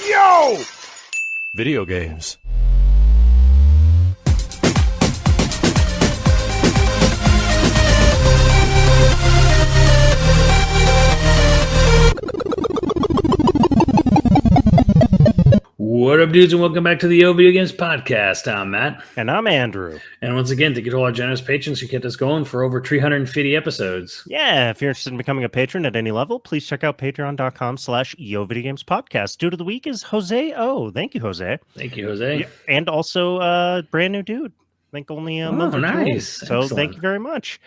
Yo! Video games. What up, dudes, and welcome back to the YoVideogames podcast. I'm Matt. And I'm Andrew. And once again, thank you to all our generous patrons who kept us going for over 350 episodes. Yeah, if you're interested in becoming a patron at any level, please check out patreon.com/YoVideogames podcast. Dude of the week is Jose O. Thank you, Jose. Thank you, Jose. Yeah, and also brand new dude. I think only a month or two old. So Excellent. Thank you very much.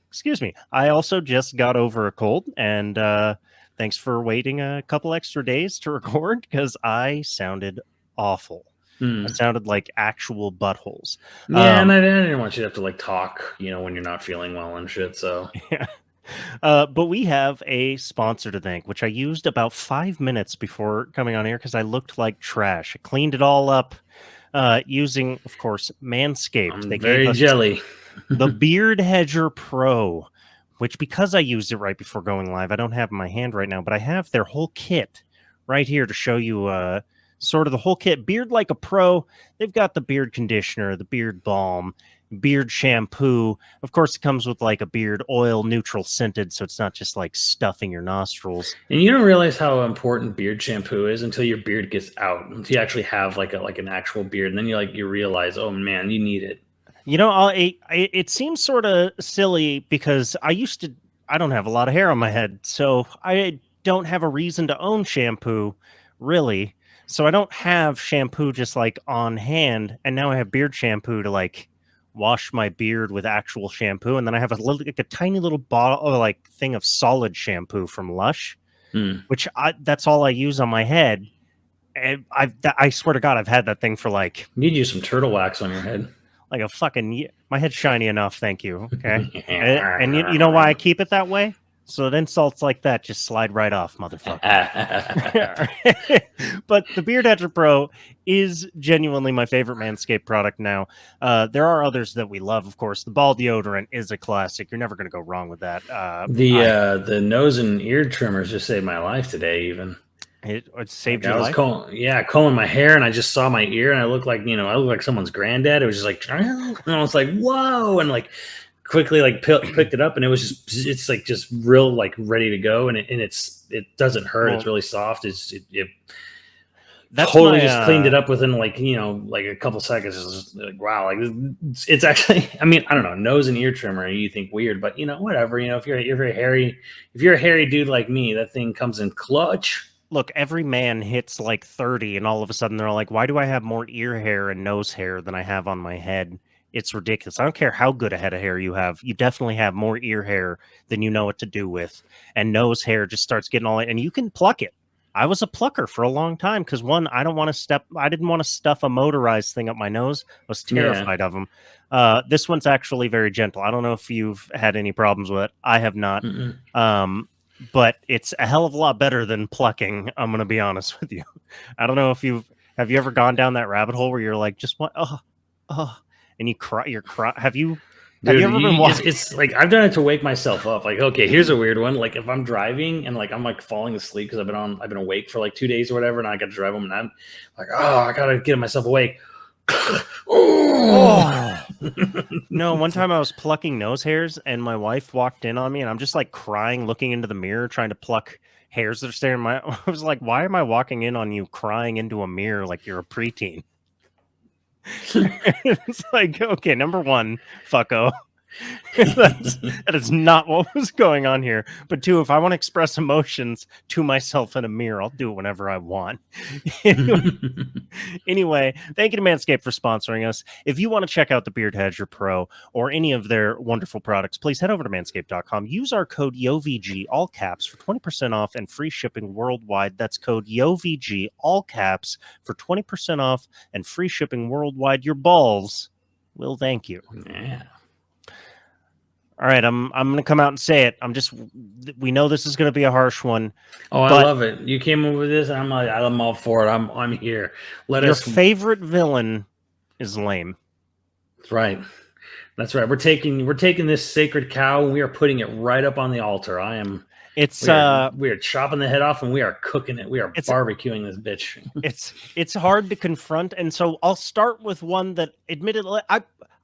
Excuse me. I also just got over a cold, and thanks for waiting a couple extra days to record because I sounded awful. I sounded like actual buttholes. Yeah, and I didn't want you to have to talk, when you're not feeling well and shit. So yeah. But we have a sponsor to thank, which I used about 5 minutes before coming on here because I looked like trash. I cleaned it all up using, of course, Manscaped. They very gave us jelly. The Beard Hedger Pro, which because I used it right before going live, I don't have in my hand right now, but I have their whole kit right here to show you sort of the whole kit. Beard like a pro. They've got the beard conditioner, the beard balm, beard shampoo. Of course, it comes with a beard oil, neutral scented, so it's not just stuffing your nostrils. And you don't realize how important beard shampoo is until your beard gets out. Until you actually have an actual beard, and then you realize, oh man, you need it. It seems sort of silly because I don't have a lot of hair on my head, so I don't have a reason to own shampoo, really. So I don't have shampoo just on hand, and now I have beard shampoo to wash my beard with actual shampoo, and then I have a tiny little bottle thing of solid shampoo from Lush, which that's all I use on my head. And I swear to God, I've had that thing for You need to use some turtle wax on your head. My head's shiny enough, thank you. Okay, and you know why I keep it that way? So that insults like that just slide right off, motherfucker. But the Beard Hedger Pro is genuinely my favorite Manscaped product now. There are others that we love, of course. The ball deodorant is a classic. You're never going to go wrong with that. The nose and ear trimmers just saved my life today, even. It saved your life? Combing my hair, and I just saw my ear, and I looked I looked like someone's granddad. It was just and I was like, whoa, and quickly picked it up, and it was it's just real ready to go, and it doesn't hurt. Well, it's really soft. It totally just cleaned it up within a couple seconds. It's just wow, it's actually, I mean, I don't know, nose and ear trimmer, you think weird, but whatever, if you're a hairy dude like me, that thing comes in clutch. Look, every man hits 30, and all of a sudden they're like, why do I have more ear hair and nose hair than I have on my head? It's ridiculous. I don't care how good a head of hair you have. You definitely have more ear hair than you know what to do with. And nose hair just starts getting all in, and you can pluck it. I was a plucker for a long time because I didn't want to stuff a motorized thing up my nose. I was terrified of them. This one's actually very gentle. I don't know if you've had any problems with it. I have not. But it's a hell of a lot better than plucking. I'm going to be honest with you. I don't know if have you ever gone down that rabbit hole where you're just what, and you cry. Have you ever been watching? It's I've done it to wake myself up. Okay, here's a weird one. If I'm driving and I'm falling asleep because I've been awake for 2 days or whatever, and I got to drive home, and I'm I gotta get myself awake. No, one time I was plucking nose hairs, and my wife walked in on me, and I'm just crying, looking into the mirror, trying to pluck hairs that are staring at I was like, why am I walking in on you crying into a mirror like you're a preteen? It's okay, number one, fucko. That is not what was going on here. But two, if I want to express emotions to myself in a mirror, I'll do it whenever I want. Anyway, thank you to Manscaped for sponsoring us. If you want to check out the Beard Hedger Pro or any of their wonderful products, please head over to manscaped.com. Use our code YoVG, all caps, for 20% off and free shipping worldwide. That's code YoVG, all caps, for 20% off and free shipping worldwide. Your balls will thank you. Yeah. All right, I'm going to come out and say it. We know this is going to be a harsh one. Oh, I love it. You came over with this, and I'm all for it. I'm here. Your favorite villain is lame. That's right. That's right. We're taking this sacred cow, and we are putting it right up on the altar. It's We are chopping the head off and we are cooking it. We are barbecuing this bitch. it's hard to confront, and so I'll start with one that admittedly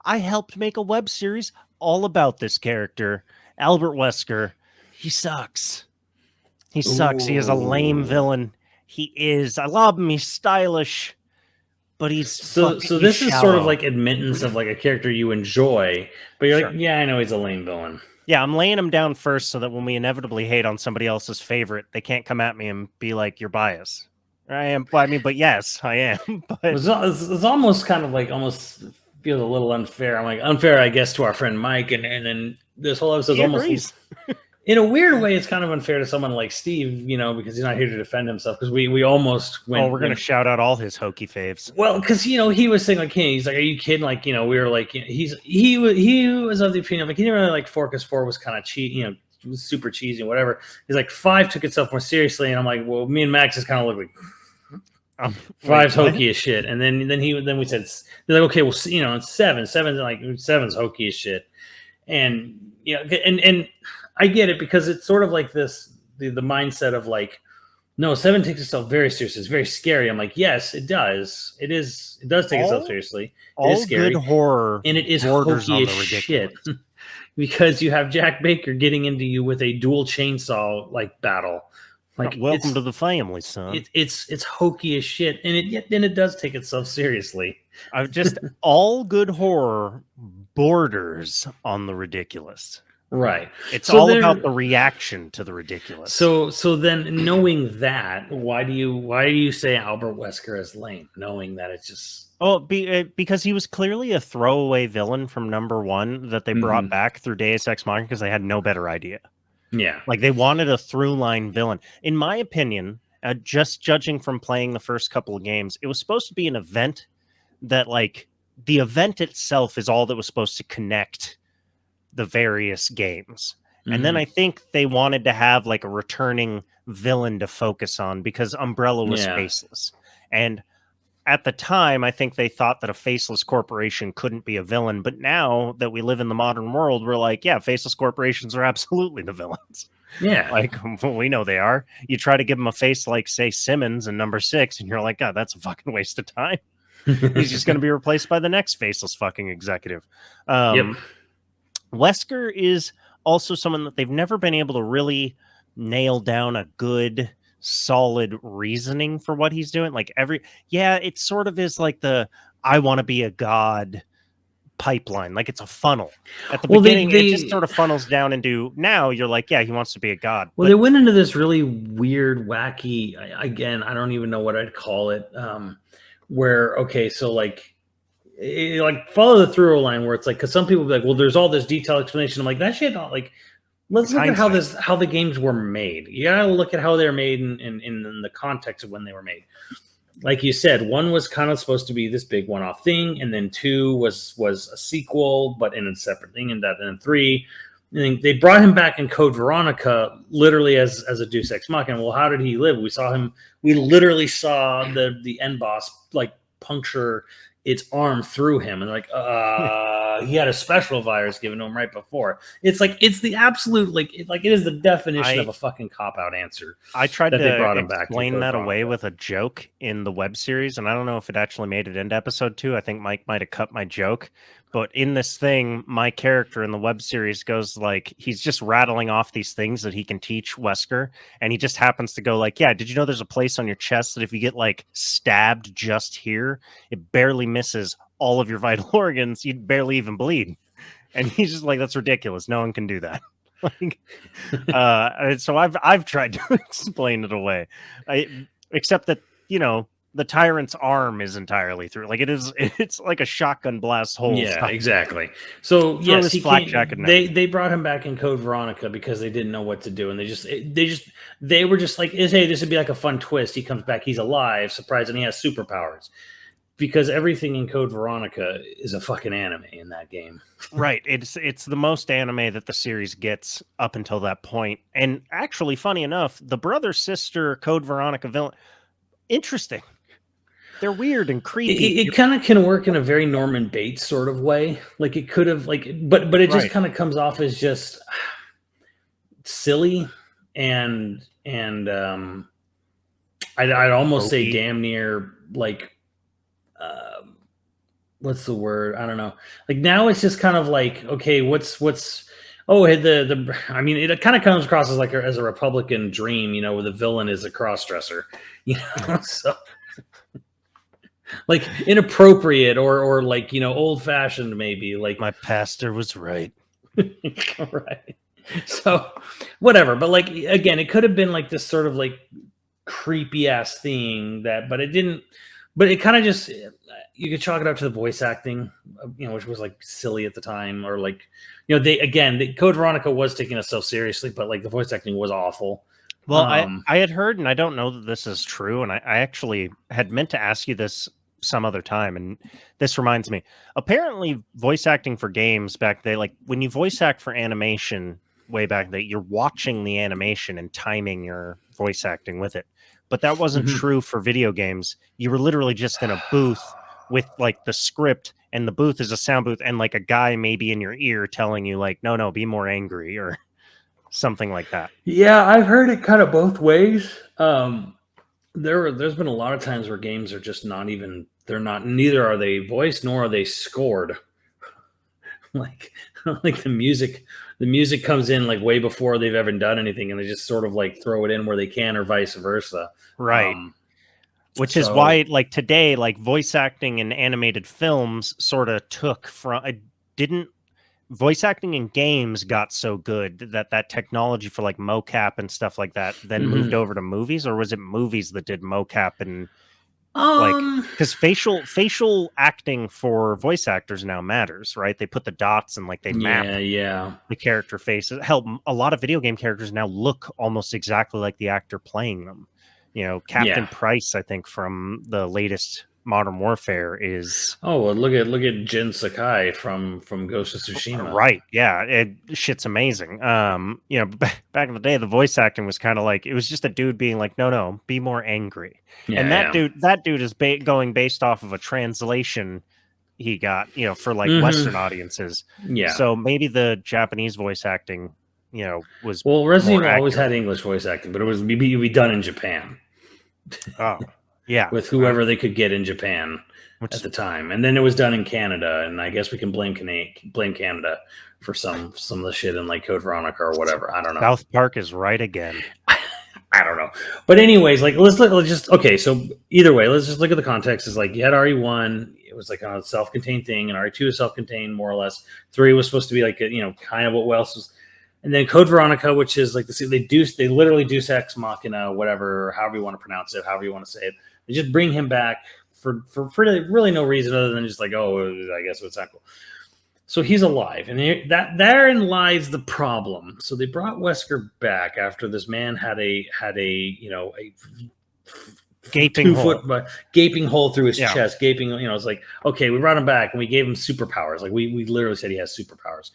I helped make a web series all about this character, Albert Wesker. He sucks. He sucks. He is a lame villain. He is. I love him. He's stylish, but he's so he's this shallow. is sort of like admittance of like a character you enjoy, but you're Sure. like, yeah, I know he's a lame villain. Yeah, I'm laying him down first so that when we inevitably hate on somebody else's favorite, they can't come at me and be like, "You're biased." I am. Well, I mean, but yes, I am. But It's almost kind of like almost feels a little unfair. I'm like unfair, I guess, to our friend Mike, and then this whole episode's almost in a weird way. It's kind of unfair to someone like Steve, you know, because he's not here to defend himself. Because we almost went. Oh, we're gonna shout out all his hokey faves. Well, because you know he was saying like, hey, he's like, are you kidding? Like, you know, we were like, you know, he was of the opinion like he didn't really like 4 because 4 was kind of cheat, you know, was super cheesy and whatever. He's like 5 took itself more seriously, and I'm like, well, me and Max just kind of look like 5's hokey as shit, and then we said they're like, okay, well, you know, it's 7's like 7's hokey as shit, and you know, and I get it because it's sort of like this the mindset of like, no, 7 takes itself very seriously. It's very scary. I'm like, yes, it does. It does take itself seriously. It is scary. Good horror, and it is hokey as shit because you have Jack Baker getting into you with a dual chainsaw like battle. Like, welcome to the family, son. It's hokey as shit, and it does take itself seriously. I've just all good horror borders on the ridiculous. Right. It's all about the reaction to the ridiculous. So then knowing that, why do you say Albert Wesker is lame? Knowing that it's just because he was clearly a throwaway villain from number 1 that they brought back through Deus Ex Machina because they had no better idea. Yeah. Like they wanted a through line villain. In my opinion, just judging from playing the first couple of games, it was supposed to be an event that like the event itself is all that was supposed to connect the various games. And then I think they wanted to have like a returning villain to focus on because Umbrella was faceless. And at the time, I think they thought that a faceless corporation couldn't be a villain. But now that we live in the modern world, we're like, yeah, faceless corporations are absolutely the villains. Yeah. Like, we know they are. You try to give them a face like, say, Simmons in number 6, and you're like, God, that's a fucking waste of time. He's just going to be replaced by the next faceless fucking executive. Wesker is also someone that they've never been able to really nail down a good, solid reasoning for what he's doing. Like it sort of is like the I want to be a god pipeline. Like it's a funnel. At the beginning, it just sort of funnels down into now you're like, yeah, he wants to be a god. Well, they went into this really weird, wacky, again, I don't even know what I'd call it, where, okay, so like follow the through line where it's like, because some people be like, well, there's all this detailed explanation. I'm like, that shit, like, let's look at how the games were made. You gotta look at how they're made in the context of when they were made. Like you said, 1 was kind of supposed to be this big one-off thing, and then 2 was a sequel, but in a separate thing, and then 3. And they brought him back in Code Veronica literally as a Deus Ex Machina. Well, how did he live? We literally saw the end boss like puncture its arm through him, and like he had a special virus given to him right before. It's like it's the absolute it is the definition of a fucking cop-out answer. I tried to explain that away with a joke in the web series, and I don't know if it actually made it into episode 2. I think Mike might have cut my joke. But in this thing, my character in the web series goes like, he's just rattling off these things that he can teach Wesker. And he just happens to go like, yeah, did you know there's a place on your chest that if you get like stabbed just here, it barely misses all of your vital organs. You'd barely even bleed. And he's just like, that's ridiculous. No one can do that. So I've tried to explain it away, except that, you know, the tyrant's arm is entirely through. Like it's like a shotgun blast hole. Yeah, exactly. So yes, they brought him back in Code Veronica because they didn't know what to do, and they were just like, hey, this would be like a fun twist. He comes back, he's alive, surprise, and he has superpowers. Because everything in Code Veronica is a fucking anime in that game. Right. It's the most anime that the series gets up until that point. And actually, funny enough, the brother-sister Code Veronica villain, interesting. They're weird and creepy. It kind of can work in a very Norman Bates sort of way. Like it could have, like, but it just kind of comes off as just silly I'd almost say Trophy. damn near like what's the word? I don't know. Like now it's just kind of like, okay, what's oh the I mean it kind of comes across as like as a Republican dream, you know, where the villain is a cross-dresser, you know. So like inappropriate or like, you know, old-fashioned maybe, like My pastor was right. right. So whatever, but like again, it could have been like this sort of like creepy ass thing but it didn't. But it kind of just, you could chalk it up to the voice acting, you know, which was like silly at the time, or like, you know, the Code Veronica was taking itself seriously, but like the voice acting was awful. Well, I had heard, and I don't know that this is true, and I actually had meant to ask you this some other time, and this reminds me. Apparently, voice acting for games back then, like when you voice act for animation way back then, you're watching the animation and timing your voice acting with it. But that wasn't true for video games. You were literally just in a booth with like the script, and the booth is a sound booth, and like a guy maybe in your ear telling you like, no, be more angry or something like that. Yeah, I've heard it kind of both ways. There's been a lot of times where games are just not even, neither are they voiced nor are they scored. like the music comes in like way before they've ever done anything, and they just sort of like throw it in where they can, or vice versa. Right. Which is why, like today, like voice acting in animated films sort of took from. Voice acting in games got so good that technology for like mocap and stuff like that then moved over to movies, or was it movies that did mocap and like, because facial acting for voice actors now matters, right? They put the dots and like they map the character faces. Hell, a lot of video game characters now look almost exactly like the actor playing them. You know, Captain Price, I think, from the latest Modern Warfare is. Oh, well, look at Jin Sakai from Ghost of Tsushima. Right? Yeah, shit's amazing. You know, back in the day, the voice acting was kind of like, it was just a dude being like, no, be more angry. And that dude is going based off of a translation he got, you know, for like Western audiences. Yeah. So maybe the Japanese voice acting, you know, was Resident Evil always had English voice acting, but it was be done in Japan. Oh, yeah, with whoever they could get in Japan at the time, and then it was done in Canada, and I guess we can blame Canada for some of the shit in like Code Veronica or whatever. I don't know. South Park is right again. I don't know, but anyways, like let's just okay. So either way, let's just look at the context. Is like you had RE1, it was like a self-contained thing, and RE2 is self-contained more or less. 3 was supposed to be like you know, kind of what else was. And then Code Veronica, which is like they literally Deus Ex Machina, whatever, however you want to pronounce it, however you want to say it. They just bring him back for really no reason other than just like, oh, I guess it's not cool. So he's alive, and therein lies the problem. So they brought Wesker back after this man had a you know, a gaping hole through his chest, gaping. You know, it's like, okay, we brought him back and we gave him superpowers. Like we literally said he has superpowers.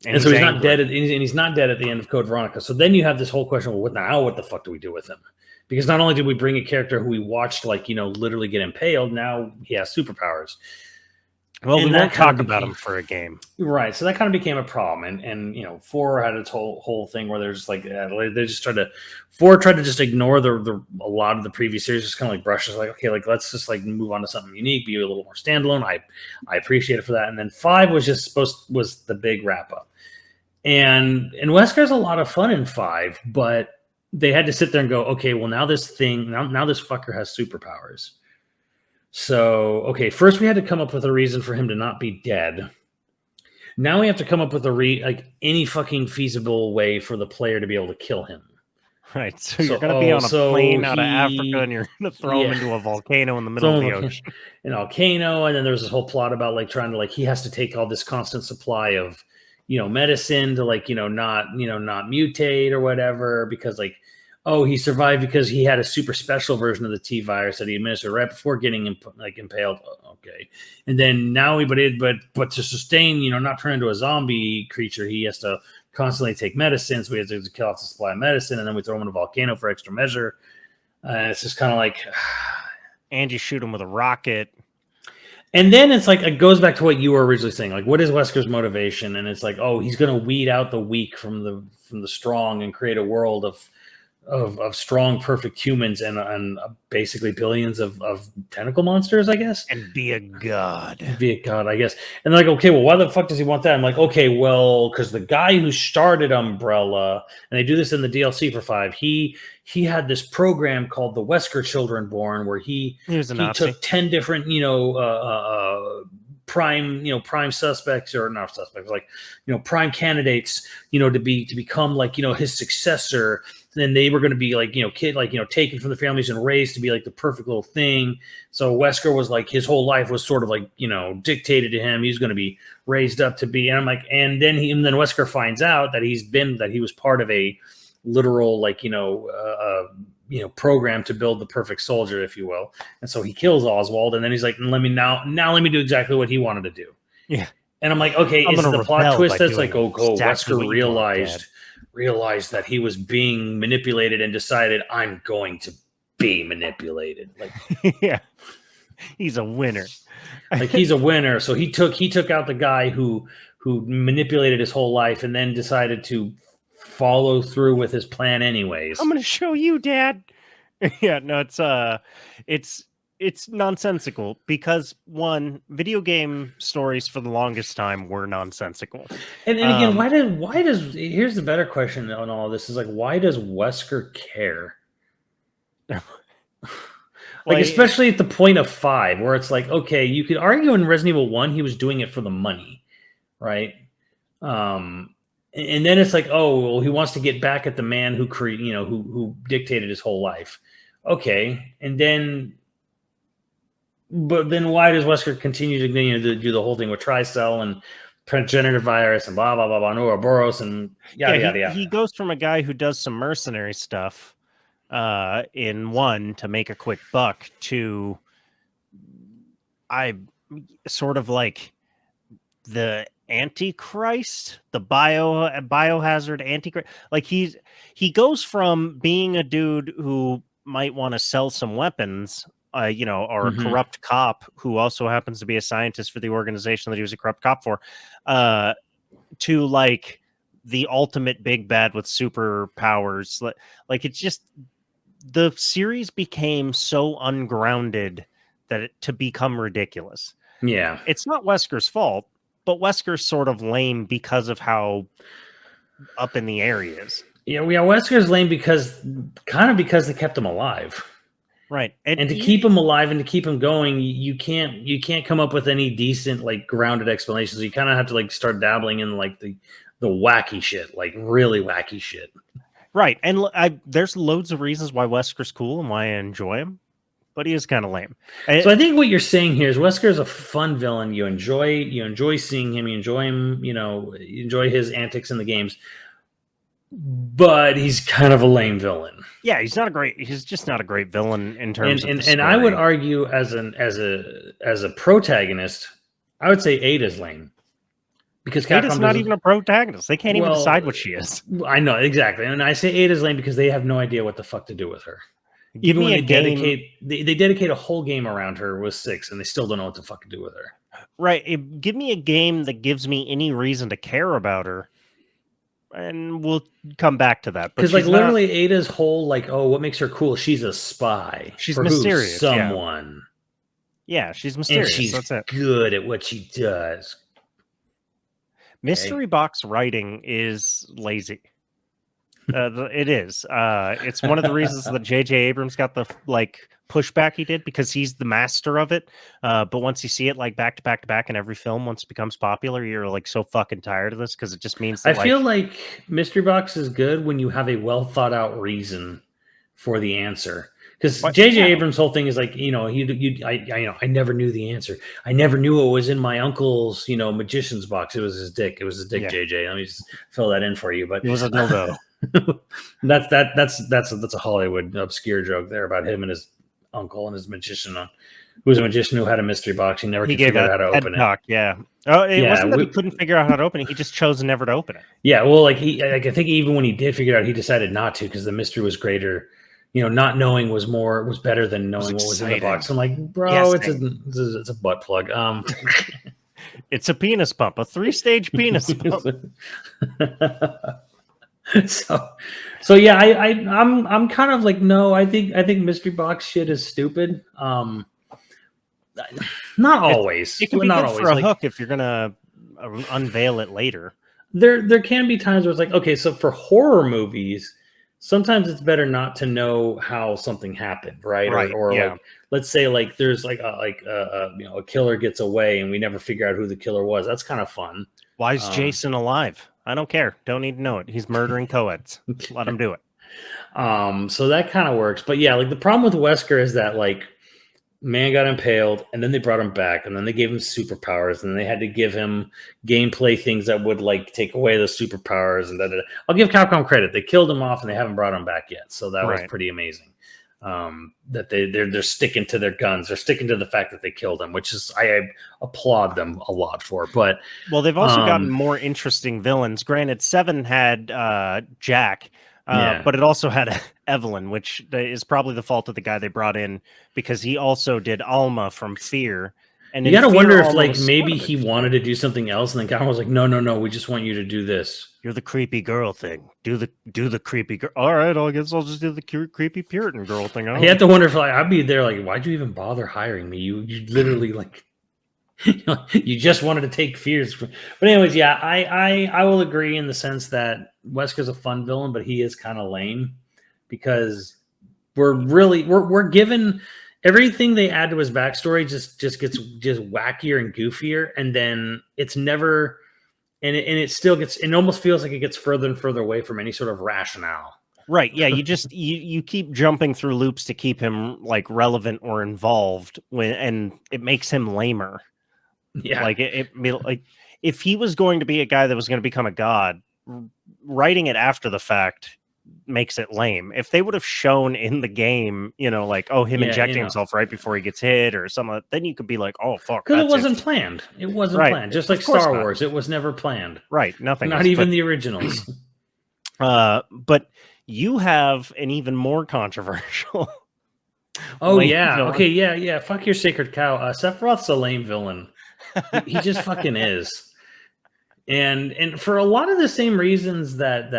And so he's not dead, and he's not dead at the end of Code Veronica. So then you have this whole question: well, what the fuck do we do with him? Because not only did we bring a character who we watched, like, you know, literally get impaled, now he has superpowers. Well, we won't talk about him for a game, right? So that kind of became a problem, and you know, 4 had its whole thing where there's like they just tried to just ignore a lot of the previous series, just kind of like brushes, like, okay, like let's just like move on to something unique, be a little more standalone. I appreciate it for that, and then 5 was just was the big wrap up. And Wesker's a lot of fun in 5, but they had to sit there and go, okay, well now this fucker has superpowers. So, okay, first we had to come up with a reason for him to not be dead. Now we have to come up with any fucking feasible way for the player to be able to kill him. Right. So you're going to be on a plane out of Africa, and you're going to throw him into a volcano in the middle of the ocean. An volcano, and then there's this whole plot about like trying to like he has to take all this constant supply of, you know, medicine to like, not mutate or whatever, because like, oh, he survived because he had a super special version of the T virus that he administered right before getting impaled. Okay. And then now but to sustain, not turn into a zombie creature, he has to constantly take medicine. So we have to kill off the supply of medicine, and then we throw him in a volcano for extra measure. It's just kind of like, and you shoot him with a rocket. And then it's like it goes back to what you were originally saying. Like, what is Wesker's motivation? And it's like, oh, he's going to weed out the weak from the strong and create a world of strong, perfect humans and basically billions of tentacle monsters, I guess. And be a god. Be a god, I guess. And they're like, okay, well, why the fuck does he want that? I'm like, okay, well, because the guy who started Umbrella, and they do this in the DLC for 5, he had this program called the Wesker Children Born, where he took 10 different, prime suspects, or not suspects, like, prime candidates, to become like, his successor. Then they were going to be like, taken from the families and raised to be like the perfect little thing. So Wesker was like, his whole life was sort of like, dictated to him. He's going to be raised up to be, and I'm like, and then Wesker finds out that he was part of a literal, like, program to build the perfect soldier, if you will. And so he kills Oswald, and then he's like, let me do exactly what he wanted to do. Yeah. And I'm like, okay, is the plot twist that's like, Wesker realized that he was being manipulated and decided, I'm going to be manipulated. Like, yeah, he's a winner. Like, he's a winner. So he took out the guy who manipulated his whole life, and then decided to follow through with his plan anyways. I'm going to show you, Dad. Yeah, no, it's nonsensical because, one, video game stories for the longest time were nonsensical. And again, why does here's the better question on all this is like, why does Wesker care? Like, especially at the point of 5, where it's like, okay, you could argue in Resident Evil 1 he was doing it for the money, right? And then it's like, oh, well, he wants to get back at the man who dictated his whole life. Okay, but then why does Wesker continue to do the whole thing with Tricell and progenitor virus and blah blah blah blah, Ouroboros and yada. He goes from a guy who does some mercenary stuff in 1 to make a quick buck to sort of like the Antichrist, the biohazard Antichrist. Like, he goes from being a dude who might want to sell some weapons, or a corrupt cop who also happens to be a scientist for the organization that he was a corrupt cop for, to like the ultimate big bad with superpowers. Like, it's just, the series became so ungrounded to become ridiculous. Yeah. It's not Wesker's fault, but Wesker's sort of lame because of how up in the air he is. Yeah, Wesker's lame because they kept him alive. Right. And to keep him alive and to keep him going, you can't come up with any decent, like, grounded explanations. You kind of have to, like, start dabbling in, like, the wacky shit, like really wacky shit. Right. And there's loads of reasons why Wesker's cool and why I enjoy him, but he is kind of lame. So I think what you're saying here is Wesker's a fun villain. You enjoy seeing him. You enjoy him. You enjoy his antics in the games. But he's kind of a lame villain. Yeah, he's just not a great villain in terms of the story. And I would argue as a protagonist, I would say Ada's lame. Because Ada's not even a protagonist. They can't even decide what she is. I know, exactly. And I say Ada's lame because they have no idea what the fuck to do with her. Even when they dedicate a whole game around her with 6, and they still don't know what the fuck to do with her. Right. Give me a game that gives me any reason to care about her, and we'll come back to that. Because, like, literally, Ada's whole, like, oh, what makes her cool? She's a spy. She's mysterious. Someone. Yeah, she's mysterious. And she's That's it. Good at what she does. Mystery box writing is lazy. It is. It's one of the reasons that J.J. Abrams got the pushback he did, because he's the master of it. But once you see it like back to back to back in every film, once it becomes popular, you're like so fucking tired of this, because it just means that, I feel like mystery box is good when you have a well thought out reason for the answer. Because J.J. Abrams' whole thing is like, I never knew the answer. I never knew it was in my uncle's, magician's box. It was his dick. It was his dick, J.J. Let me just fill that in for you. But it was a dildo. That's a Hollywood obscure joke there about him and his uncle and his magician, who was a magician who had a mystery box. He never could figure out how to open it. Yeah. Oh, it wasn't that he couldn't figure out how to open it. He just chose never to open it. Yeah. Well, I think even when he did figure it out, he decided not to, because the mystery was greater not knowing was better than knowing what was in the exciting. box. I'm like, bro, Yes, it's a butt plug. it's a penis pump, a 3-stage penis pump. So yeah, I'm kind of like, no, I think mystery box shit is stupid. Not always. It can be not good always. for a Like, hook if you're gonna unveil it later. there can be times where it's like, okay, so for horror movies, sometimes it's better not to know how something happened, right? Right, Or yeah. like, let's say like there's like a killer gets away and we never figure out who the killer was. That's kind of fun. Why is Jason alive? I don't care. Don't need to know it. He's murdering co-eds. Let him do it. So that kind of works. But yeah, like the problem with Wesker is that like man got impaled and then they brought him back and then they gave him superpowers and they had to give him gameplay things that would like take away those superpowers and I'll give Capcom credit. They killed him off and they haven't brought him back yet. So that was pretty amazing. That they're sticking to their guns. They're sticking to the fact that they killed him, which is I applaud them a lot for. But well, they've also gotten more interesting villains. Granted, 7 had Jack, but it also had Evelyn, which is probably the fault of the guy they brought in because he also did Alma from Fear. And you got to wonder if Alma like maybe he wanted to do something else, and then Capcom was like, no, we just want you to do this. You're the creepy girl thing. Do the creepy girl. All right, I guess I'll just do the creepy Puritan girl thing. You have to wonder if like I'd be there like, why'd you even bother hiring me? You literally like you just wanted to take Fears. But anyways, yeah, I will agree in the sense that Wesker's a fun villain, but he is kind of lame because we're given everything they add to his backstory just gets wackier and goofier, and then it's never. And it still gets. It almost feels like it gets further and further away from any sort of rationale. Right? Yeah. You just you keep jumping through loops to keep him like relevant or involved, and it makes him lamer. Yeah. Like like if he was going to be a guy that was going to become a god, writing it after the fact makes it lame. If they would have shown in the game, like him injecting himself right before he gets hit or something, then you could be like, oh fuck, because it wasn't planned. It wasn't planned. Just like Star Wars, it was never planned. Right, nothing. Not even the originals. But you have an even more controversial. Yeah. Okay. Yeah. Fuck your sacred cow. Sephiroth's a lame villain. He just fucking is. And for a lot of the same reasons that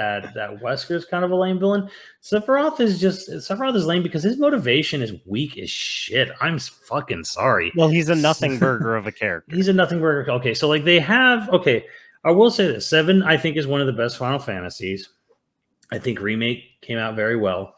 Wesker is kind of a lame villain, Sephiroth is lame because his motivation is weak as shit. I'm fucking sorry. Well, he's a nothing burger of a character. He's a nothing burger. Okay, so like I will say this: 7, I think, is one of the best Final Fantasies. I think Remake came out very well.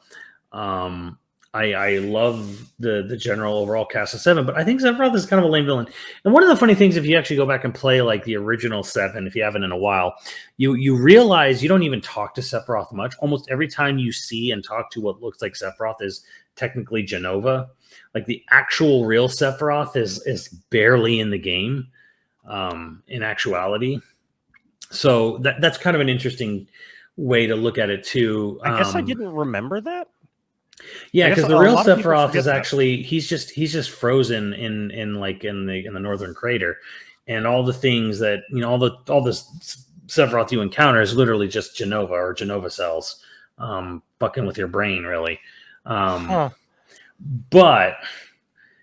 I love the general overall cast of 7, but I think Sephiroth is kind of a lame villain. And one of the funny things, if you actually go back and play like the original 7, if you haven't in a while, you realize you don't even talk to Sephiroth much. Almost every time you see and talk to what looks like Sephiroth is technically Jenova. Like the actual real Sephiroth is barely in the game, in actuality. So that's kind of an interesting way to look at it too. I guess I didn't remember that. Yeah, because the real Sephiroth is actually he's just frozen in the northern crater, and all the things that all this Sephiroth you encounter is literally just Jenova or Jenova cells, fucking with your brain, really. But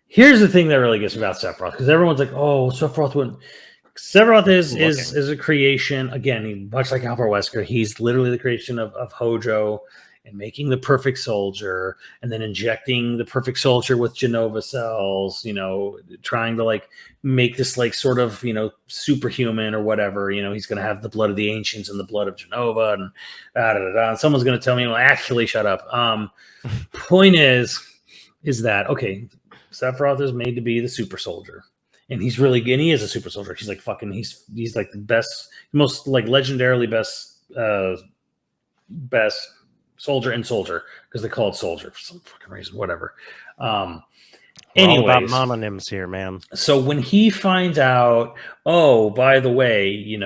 here's the thing that really gets me about Sephiroth, because everyone's like, "Oh, Sephiroth wouldn't." Sephiroth is a creation. Again, much like Alpha Wesker, he's literally the creation of Hojo. And making the perfect soldier, and then injecting the perfect soldier with Jenova cells, trying to like make this like sort of, superhuman or whatever. He's going to have the blood of the ancients and the blood of Jenova and And someone's going to tell me, well, actually, shut up. Point is that, okay, Sephiroth is made to be the super soldier. And he is a super soldier. He's like fucking, he's like the best, most like legendarily best soldier and soldier, because they call it soldier for some fucking reason, whatever. Anyways, all about mononyms here, man. So when he finds out, oh, by the way, you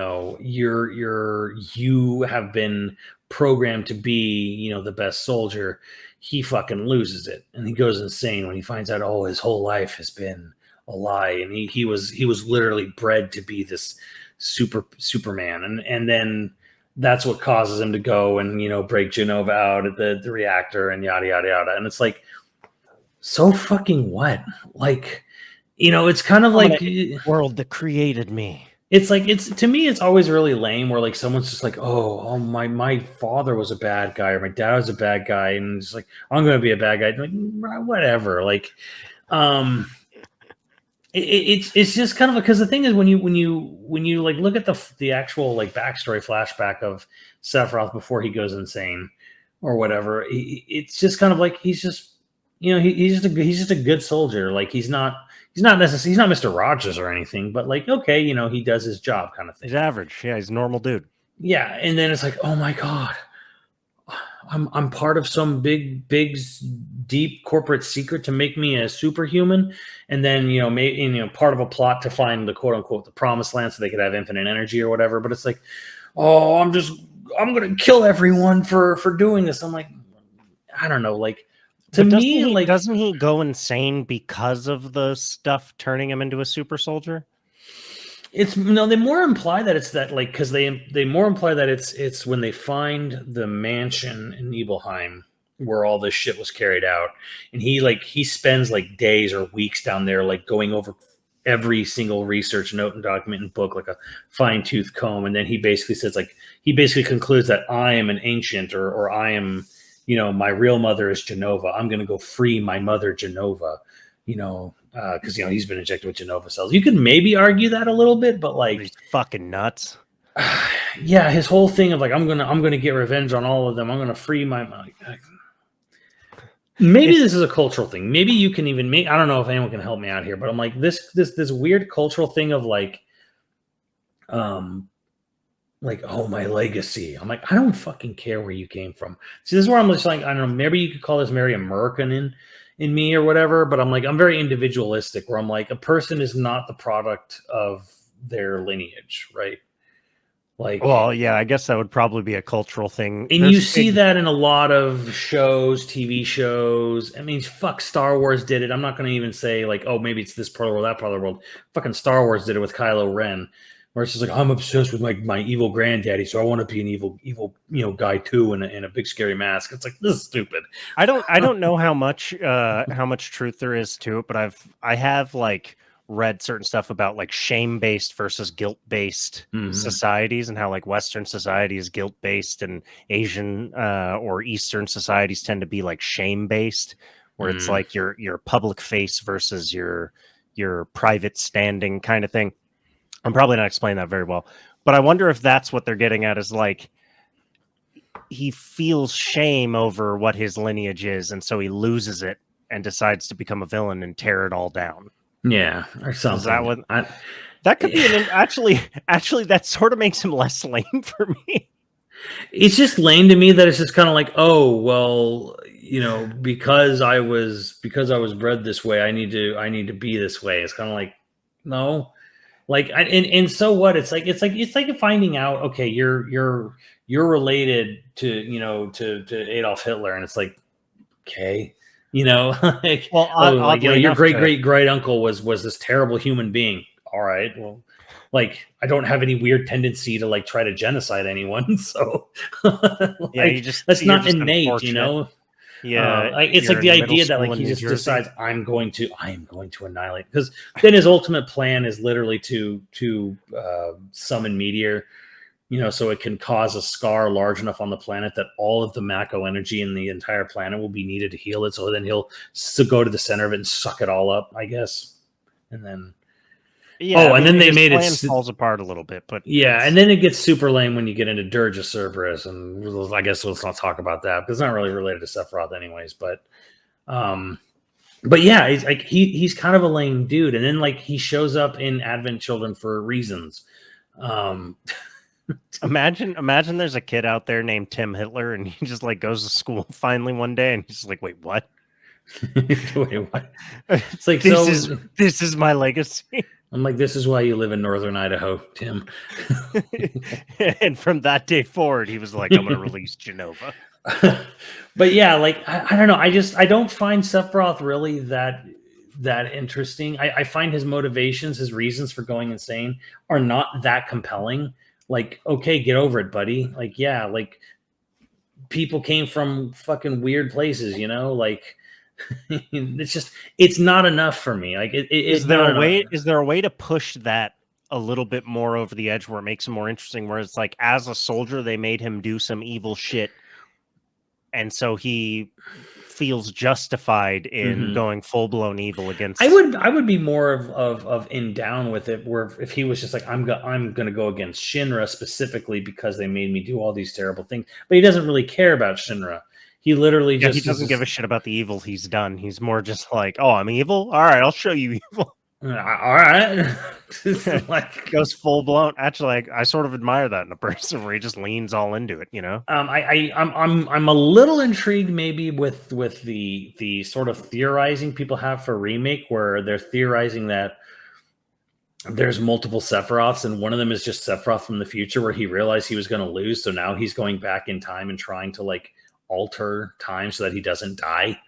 have been programmed to be, the best soldier, he fucking loses it, and he goes insane when he finds out, oh, his whole life has been a lie, and he was literally bred to be this Superman, and then that's what causes him to go and, you know, break Genova out at the reactor and yada, yada, yada. And it's like, so fucking what? Like, you know, it's kind of I'm like gonna world that created me. it's like it's to me it's always really lame where like someone's just like, oh my father was a bad guy or my dad was a bad guy, and it's like I'm gonna be a bad guy. Like whatever. Like it's just kind of because the thing is when you like look at the actual like backstory flashback of Sephiroth before he goes insane or whatever, it's just kind of like he's just, you know, he's just a good soldier. Like he's not necessarily, he's not Mr. Rogers or anything, but like, okay, you know, he does his job kind of thing. He's average. Yeah, he's a normal dude. Yeah, and then it's like, oh my god, I'm part of some big deep corporate secret to make me a superhuman, and then, you know, maybe, you know, part of a plot to find the quote unquote the promised land so they could have infinite energy or whatever. But it's like, oh, I'm gonna kill everyone for doing this. I'm like, I don't know, like. To me, like, doesn't he go insane because of the stuff turning him into a super soldier? It's no, they more imply that it's that, like, because they more imply that it's when they find the mansion in Nibelheim where all this shit was carried out, and he spends like days or weeks down there, like going over every single research note and document and book like a fine-tooth comb, and then he basically says, like, he basically concludes that I am an ancient, or I am, you know, my real mother is Genova. I'm going to go free my mother, Genova, you know, because, you know, he's been injected with Genova cells. You could maybe argue that a little bit, but like, he's fucking nuts. Yeah, his whole thing of like, I'm gonna get revenge on all of them. I'm gonna free my. Maybe this is a cultural thing. Maybe you can even make. I don't know if anyone can help me out here, but I'm like this weird cultural thing of like, like, oh, my legacy. I'm like, I don't fucking care where you came from. See, this is where I'm just like, I don't know, maybe you could call this very American in me or whatever, but I'm like, I'm very individualistic where I'm like, a person is not the product of their lineage, right? Like, well, yeah, I guess that would probably be a cultural thing. And you see that in a lot of shows, TV shows. I mean, fuck, Star Wars did it. I'm not going to even say like, oh, maybe it's this part of the world, that part of the world. Fucking Star Wars did it with Kylo Ren, where it's just like, I'm obsessed with my evil granddaddy, so I want to be an evil, you know, guy too, in a big scary mask. It's like, this is stupid. I don't know how much truth there is to it, but I have like read certain stuff about like shame-based versus guilt-based societies, and how like Western society is guilt-based and Asian or Eastern societies tend to be like shame-based, where it's like your public face versus your private standing kind of thing. I'm probably not explaining that very well, but I wonder if that's what they're getting at, is like he feels shame over what his lineage is, and so he loses it and decides to become a villain and tear it all down. Yeah, or something. Is that what? That could be actually that sort of makes him less lame for me. It's just lame to me that it's just kind of like, oh, well, you know, because I was bred this way, I need to be this way. It's kind of like, no, like, and so what? It's like finding out, okay, you're related to, you know, to Adolf Hitler, and it's like, okay. You know, like, well, like, you know, your great uncle was this terrible human being. All right, well, like, I don't have any weird tendency to like try to genocide anyone, so like, yeah, that's not innate, you know. Yeah, it's like the idea that like he just decides I am going to annihilate, because then his ultimate plan is literally to summon meteor. You know, so it can cause a scar large enough on the planet that all of the Mako energy in the entire planet will be needed to heal it. So then he'll go to the center of it and suck it all up, I guess. And then, yeah. And then they made it falls apart a little bit, but yeah, and then it gets super lame when you get into Dirge of Cerberus, and I guess let's not talk about that because it's not really related to Sephiroth, anyways. But yeah, it's like he's kind of a lame dude, and then like he shows up in Advent Children for reasons. Imagine there's a kid out there named Tim Hitler, and he just like goes to school finally one day, and he's like, "Wait, what? Wait, what?" It's like, this is my legacy. I'm like, this is why you live in northern Idaho, Tim. And from that day forward, he was like, "I'm going to release Genova." But yeah, like I don't know. I don't find Sephiroth really that interesting. I find his motivations, his reasons for going insane, are not that compelling. Like, okay, get over it, buddy. Like, yeah, like people came from fucking weird places, you know, like it's just it's not enough for me. Like Is there no, a no, no. way? Is there a way to push that a little bit more over the edge, where it makes it more interesting? Where it's like, as a soldier, they made him do some evil shit, and so he feels justified in going full blown evil against. I would be more of in down with it, where if he was just like I'm gonna go against Shinra specifically because they made me do all these terrible things, but he doesn't really care about Shinra. He literally Yeah, just he doesn't give a shit about the evil he's done. He's more just like, oh, I'm evil. All right, I'll show you evil. all right. Like Goes full blown. Actually, I sort of admire that in a person where he just leans all into it. You know. I'm a little intrigued maybe with the sort of theorizing people have for remake, where they're theorizing that there's multiple Sephiroths, and one of them is just Sephiroth from the future, where he realized he was going to lose, so now he's going back in time and trying to like alter time so that he doesn't die.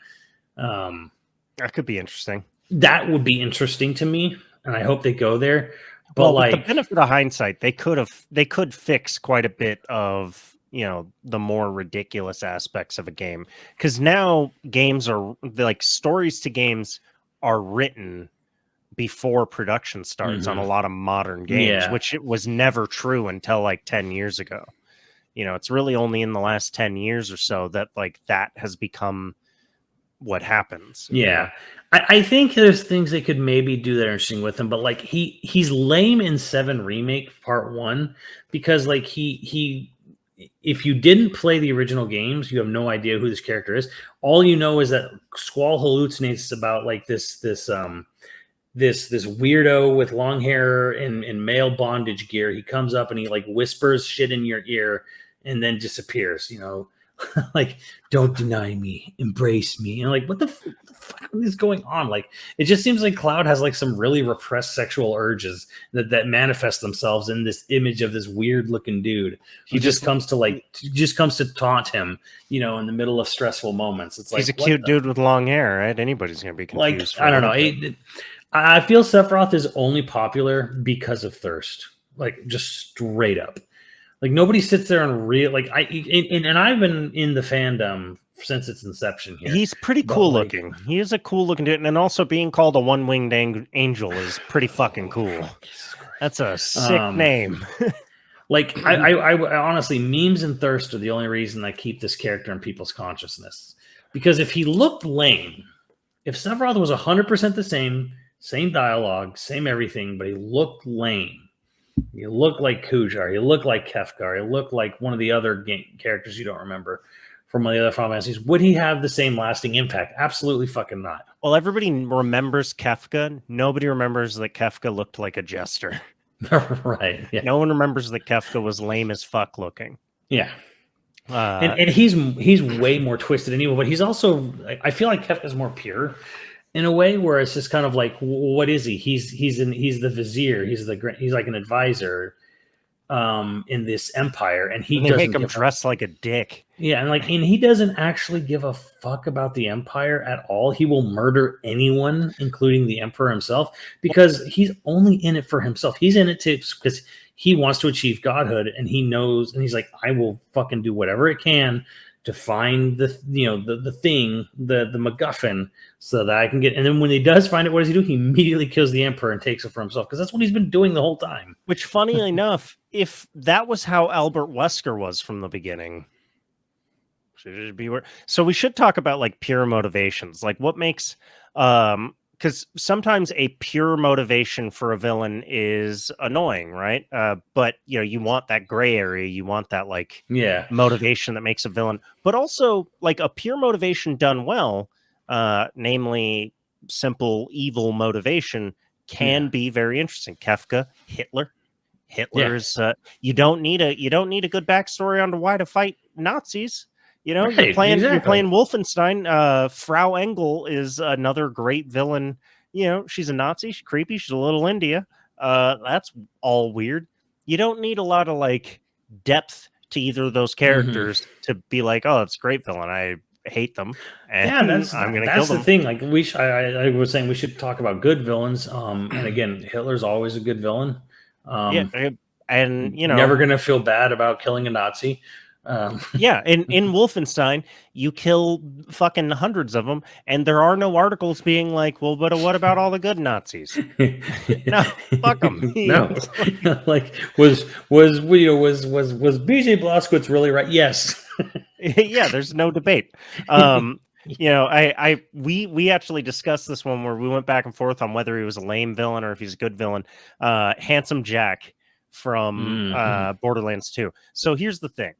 That could be interesting. That would be interesting to me, and I hope they go there. But well, like, with the benefit of hindsight, they could fix quite a bit of, you know, the more ridiculous aspects of a game, because now games are like, stories to games are written before production starts on a lot of modern games, which it was never true until like 10 years ago. You know, it's really only in the last 10 years or so that like that has become what happens. Yeah. I think there's things they could maybe do that are interesting with him, but like he's lame in 7 Remake Part 1 because like he if you didn't play the original games, you have no idea who this character is. All you know is that Squall hallucinates about like this weirdo with long hair and male bondage gear. He comes up and he like whispers shit in your ear and then disappears, you know. Like, don't deny me, embrace me. And like, what the fuck is going on? Like, it just seems like Cloud has like some really repressed sexual urges that manifest themselves in this image of this weird looking dude. He just comes to taunt him, you know, in the middle of stressful moments. It's like, he's a cute dude with long hair, right? Anybody's gonna be confused. Like, I don't know. I feel Sephiroth is only popular because of thirst, like just straight up. Like nobody sits there and like and I've been in the fandom since its inception here. He's pretty cool looking. He is a cool looking dude, and also being called a one-winged angel is pretty fucking cool. That's a sick name. Like I honestly, memes and thirst are the only reason I keep this character in people's consciousness. Because if he looked lame, if Sephiroth was 100% the same dialogue, same everything, but he looked lame. You look like Kujar. You look like Kefka. You look like one of the other characters you don't remember from one of the other Final Fantasies. Would he have the same lasting impact? Absolutely fucking not. Well, everybody remembers Kefka. Nobody remembers that Kefka looked like a jester. Right. Yeah. No one remembers that Kefka was lame as fuck looking. Yeah. And he's way more twisted anyway, but he's also, I feel like Kefka's more pure in a way, where it's just kind of like, what is he? He's the vizier. He's like an advisor in this empire, and they make him dress like a dick. Yeah, and he doesn't actually give a fuck about the empire at all. He will murder anyone, including the emperor himself, because he's only in it for himself. He's in it because he wants to achieve godhood, and he knows, and he's like, I will fucking do whatever it can to find the thing, the MacGuffin, so that I can get. And then when he does find it, what does he do? He immediately kills the emperor and takes it for himself, because that's what he's been doing the whole time. Which, funny enough, if that was how Albert Wesker was from the beginning, should it be? So we should talk about like pure motivations, like what makes because sometimes a pure motivation for a villain is annoying, right? But you know, you want that gray area, you want that like motivation that makes a villain, but also like a pure motivation done well, namely simple evil motivation, can be very interesting. Kefka, Hitler's you don't need a good backstory on why to fight Nazis. You know, you're playing Wolfenstein. Frau Engel is another great villain. You know, she's a Nazi, she's creepy, she's a little India. That's all weird. You don't need a lot of like depth to either of those characters to be like, oh, it's a great villain. I hate them, and I'm going to kill them. That's the thing. Like I was saying, we should talk about good villains. And again, Hitler's always a good villain. And you know, never gonna feel bad about killing a Nazi. yeah, in Wolfenstein, you kill fucking hundreds of them, and there are no articles being like, well, but what about all the good Nazis? No, fuck them. No, like was BJ Blazkowicz really right? Yes. Yeah, there's no debate. You know, we actually discussed this one where we went back and forth on whether he was a lame villain or if he's a good villain. Handsome Jack from Borderlands 2. So here's the thing.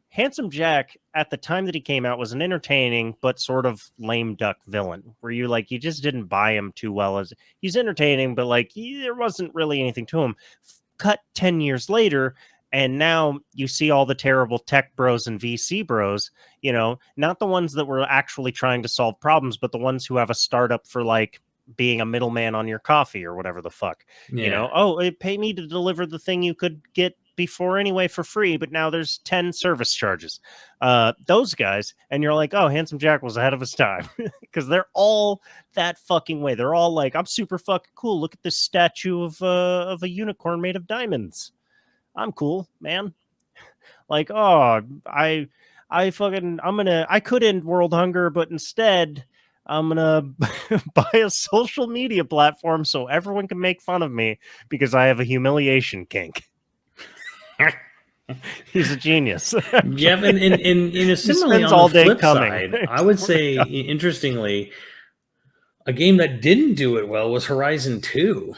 Handsome Jack, at the time that he came out, was an entertaining but sort of lame duck villain, where you just didn't buy him too well. As he's entertaining, but there wasn't really anything to him. Cut 10 years later, and now you see all the terrible tech bros and VC bros, not the ones that were actually trying to solve problems, but the ones who have a startup for being a middleman on your coffee or whatever the fuck. Pay me to deliver the thing you could get before anyway for free, but now there's 10 service charges. Those guys, and you're like, oh, Handsome Jack was ahead of his time, because they're all that fucking way. They're all like, I'm super fucking cool. Look at this statue of a unicorn made of diamonds. I'm cool, man. Like, oh, I could end world hunger, but instead I'm gonna buy a social media platform so everyone can make fun of me because I have a humiliation kink. He's a genius. Yeah, and in a similarly on the flip side, I would say, interestingly, a game that didn't do it well was Horizon 2.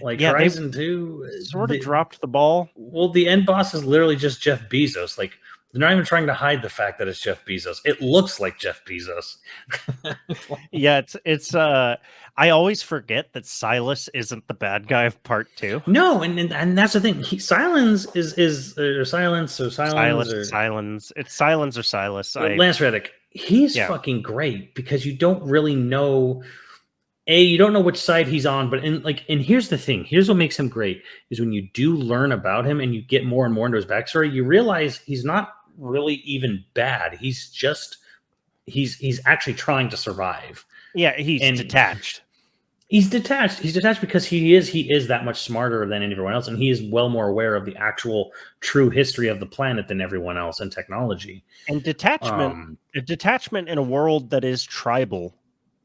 Horizon 2 sort of dropped the ball. Well, the end boss is literally just Jeff Bezos. They're not even trying to hide the fact that it's Jeff Bezos. It looks like Jeff Bezos. Yeah, it's I always forget that Silas isn't the bad guy of part 2. No, and that's the thing. Silence is Silence or Silence or Silence. It's Silence or Silas. Lance Reddick. He's fucking great because you don't really know. You don't know which side he's on, but and here's the thing. Here's what makes him great is when you do learn about him and you get more and more into his backstory, you realize he's not really even bad. He's actually trying to survive. Yeah, he's detached. He's detached. He's detached because he is that much smarter than everyone else, and he is well more aware of the actual true history of the planet than everyone else and technology. And detachment in a world that is tribal.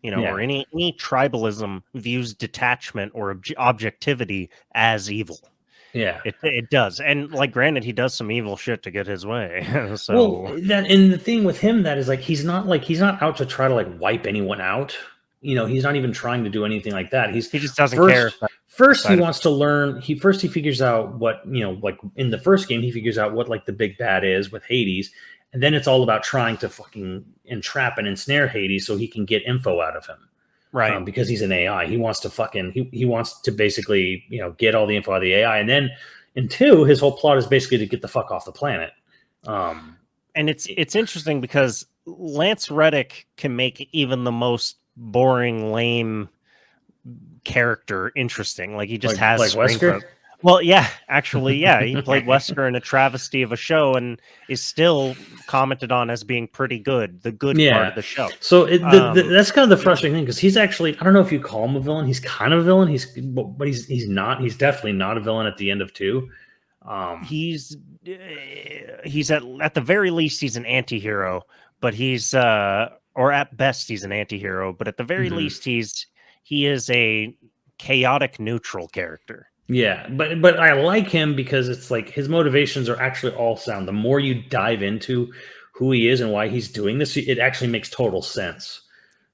Or any tribalism views detachment or objectivity as evil. Yeah, it does. And granted, he does some evil shit to get his way. So and the thing with him that is he's not out to try to wipe anyone out. He's not even trying to do anything like that. He just doesn't care. First, he wants to learn. He figures out what in the first game, he figures out what the big bad is with Hades. And then it's all about trying to fucking entrap and ensnare Hades so he can get info out of him. Right. Because he's an AI. He wants to he wants to basically, get all the info out of the AI. And then in 2, his whole plot is basically to get the fuck off the planet. And it's interesting because Lance Reddick can make even the most boring, lame character interesting. He just has Wesker. Well, yeah, actually, yeah. He played Wesker in a travesty of a show and is still commented on as being pretty good, the good part of the show. So that's kind of the frustrating thing because he's actually, I don't know if you call him a villain. He's kind of a villain. But he's not. He's definitely not a villain at the end of 2. He's at the very least, he's an anti-hero, but or at best, he's an anti-hero, but at the very least, he is a chaotic neutral character. Yeah, but I like him because it's his motivations are actually all sound. The more you dive into who he is and why he's doing this, it actually makes total sense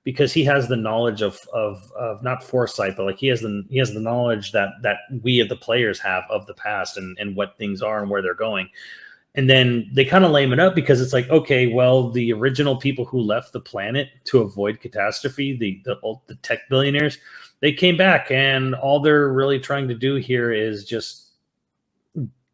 because he has the knowledge of not foresight, but he has the knowledge that we of the players have of the past and what things are and where they're going. And then they kind of lame it up because it's okay, well, the original people who left the planet to avoid catastrophe, the tech billionaires, they came back, and all they're really trying to do here is just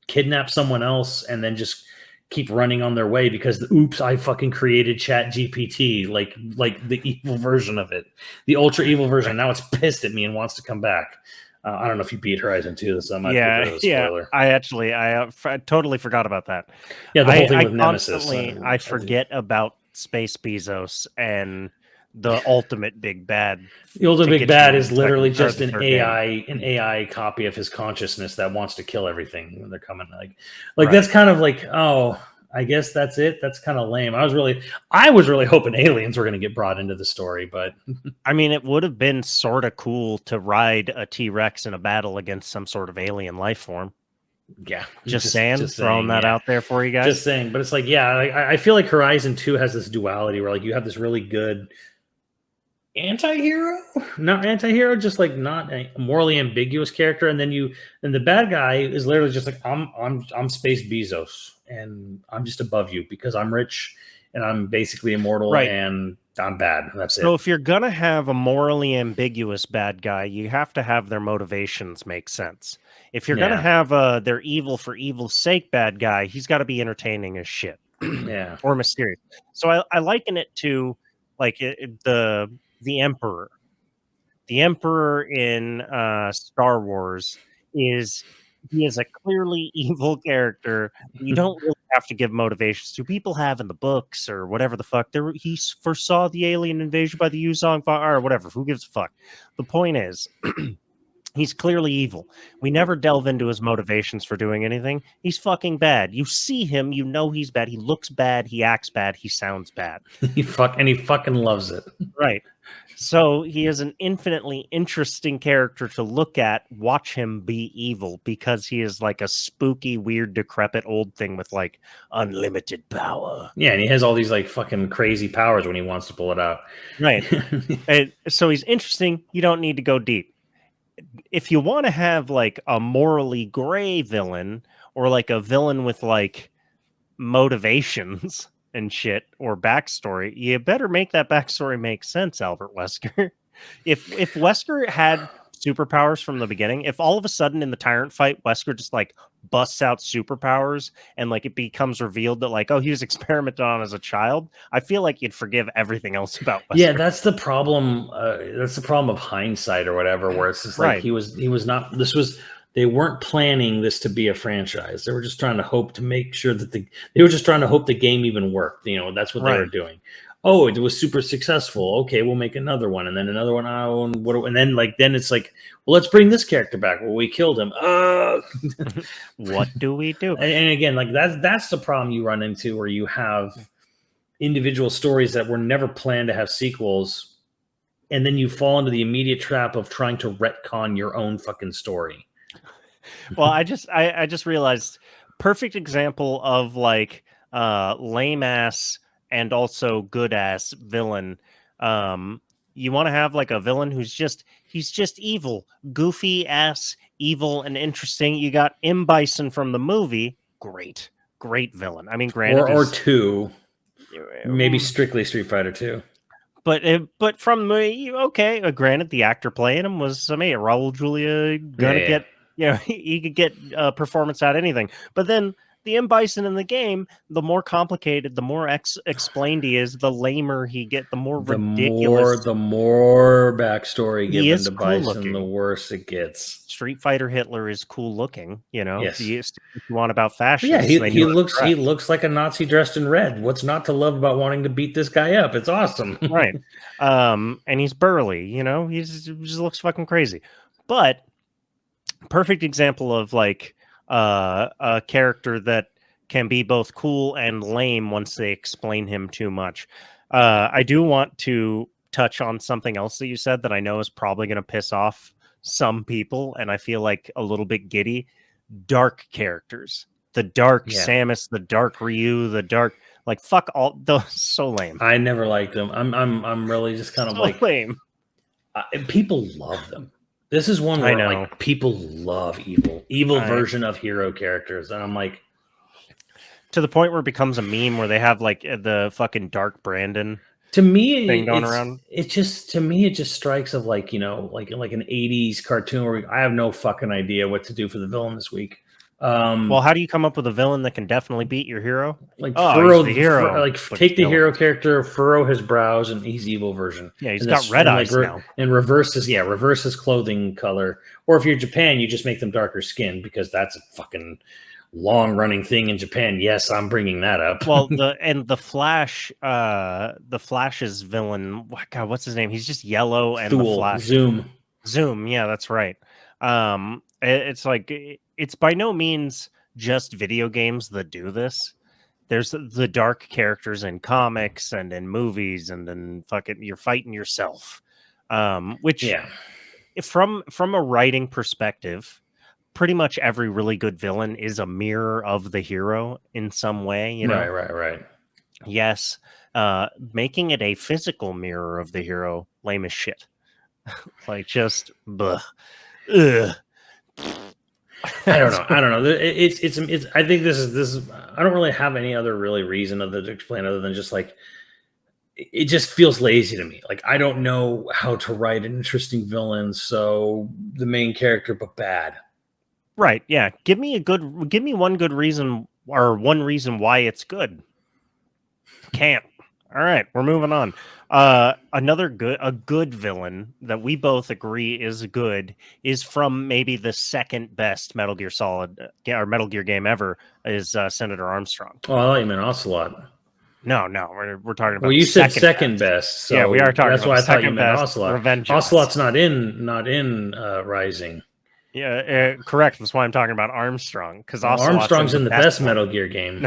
kidnap someone else and then just keep running on their way because, oops, I fucking created Chat GPT, like the evil version of it, the ultra evil version. Now it's pissed at me and wants to come back. I don't know if you beat Horizon 2. So might be a bit of a spoiler. I totally forgot about that. Yeah, the whole thing with Nemesis. I forget about Space Bezos and the ultimate big bad. The ultimate to big get bad you is literally second- or just the an third game. AI copy of his consciousness that wants to kill everything when they're coming. Like Right. that's kind of like, oh, I guess that's it. That's kind of lame. I was really hoping aliens were going to get brought into the story, but I mean, it would have been sort of cool to ride a T-Rex in a battle against some sort of alien life form. yeah, Just saying, throwing that yeah. out there for you guys. Just saying, but it's like, yeah, I feel like Horizon 2 has this duality where like you have this really good anti-hero, not anti-hero, just like not a morally ambiguous character, and then the bad guy is literally just like, I'm Space Bezos and I'm just above you because I'm rich and I'm basically immortal Right. and I'm bad. That's So it. if you're gonna have a morally ambiguous bad guy, you have to have their motivations make sense. If you're gonna Yeah. have their evil for evil's sake bad guy, he's got to be entertaining as shit. Yeah. Or mysterious. So I liken it to like the Emperor. The Emperor in Star Wars he is a clearly evil character. You don't really have to give motivations to. People have in the books or whatever the fuck. He foresaw the alien invasion by the Yuzong or whatever. Who gives a fuck? The point is, he's clearly evil. We never delve into his motivations for doing anything. He's fucking bad. You see him, you know he's bad. He looks bad. He acts bad. He sounds bad. he fucking loves it. Right. So he is an infinitely interesting character to look at, watch him be evil, because he is like a spooky, weird, decrepit old thing with like unlimited power. Yeah, and he has all these like fucking crazy powers when he wants to pull it out. Right. And so he's interesting. You don't need to go deep. If you want to have like a morally gray villain or like a villain with like motivations and shit or backstory, you better make that backstory make sense, Albert Wesker. If Wesker had superpowers from the beginning, if all of a sudden in the Tyrant fight Wesker just like busts out superpowers and like it becomes revealed that like, oh, he was experimented on as a child, I feel like you'd forgive everything else about Wesker. Yeah, that's the problem. That's the problem of hindsight or whatever, where it's just like Right. he was not. They weren't planning this to be a franchise. They were just trying to hope to make sure that they were just trying to hope the game even worked. You know, that's what they were Right. doing. Oh, it was super successful. Okay, we'll make another one, and then another one. Oh, and then it's like, well, let's bring this character back. Well, we killed him. What do we do? And again, like that's the problem you run into, where you have individual stories that were never planned to have sequels, and then you fall into the immediate trap of trying to retcon your own fucking story. Well, I just realized perfect example of like lame ass and also good ass villain. You want to have like a villain he's just evil, goofy ass, evil and interesting. You got Bison from the movie. Great villain. I mean, granted, Or two, maybe strictly Street Fighter 2. But from the granted, the actor playing him was Raul Julia gonna get. You know, he could get performance out of anything. But then the Bison in the game, the more complicated, the more explained he is, the lamer he get, the more ridiculous. The more backstory given to cool Bison, looking. the worse it gets. Street Fighter Hitler is cool looking, you know. Yes. If you want about fashion, Yeah, he looks like a Nazi dressed in red. What's not to love about wanting to beat this guy up? It's awesome. Right. And he's burly, you know, he just looks fucking crazy. But perfect example of like a character that can be both cool and lame once they explain him too much. I do want to touch on something else that you said that I know is probably going to piss off some people, and I feel like a little bit giddy. Dark characters, the dark Samus, the dark Ryu, the dark, like, fuck all those. So lame. I never liked them. I'm really just kind of like lame. People love them. This is one where like people love evil version of hero characters, and I'm like, to the point where it becomes a meme where they have like the fucking Dark Brandon. To me, thing going around. It just strikes of like, you know, like an 80s cartoon where I have no fucking idea what to do for the villain this week. Well, how do you come up with a villain that can definitely beat your hero? Like, he's the hero. Take the hero character, furrow his brows, and he's evil version. Yeah, he's got red eyes now. And reverse his clothing color. Or if you're Japan, you just make them darker skin because that's a fucking long running thing in Japan. Yes, I'm bringing that up. Well, the Flash's villain, God, what's his name? He's just yellow, and the Thule, Flash. Zoom, yeah, that's right. It's like it's by no means just video games that do this. There's the dark characters in comics and in movies, and then fucking you're fighting yourself. Which Yeah. from a writing perspective, pretty much every really good villain is a mirror of the hero in some way, you know. Right. Yes, making it a physical mirror of the hero, lame as shit. Like just ugh. I don't know. It's. I think this is. I don't really have any other really reason to explain other than just like it just feels lazy to me. Like I don't know how to write an interesting villain, so the main character but bad. Right? Yeah. Give me one good reason, or one reason why it's good. Can't. All right, we're moving on. A good villain that we both agree is good is from maybe the second best Metal Gear Solid or Metal Gear game ever is Senator Armstrong. Oh, I thought you meant Ocelot. No, we're talking about. Well, you said second best, so yeah, we are talking. That's about why I thought you meant best, Ocelot. Revenge. Ocelot's not in Rising. Yeah, correct. That's why I'm talking about Armstrong, because Armstrong's in the best Metal Gear game.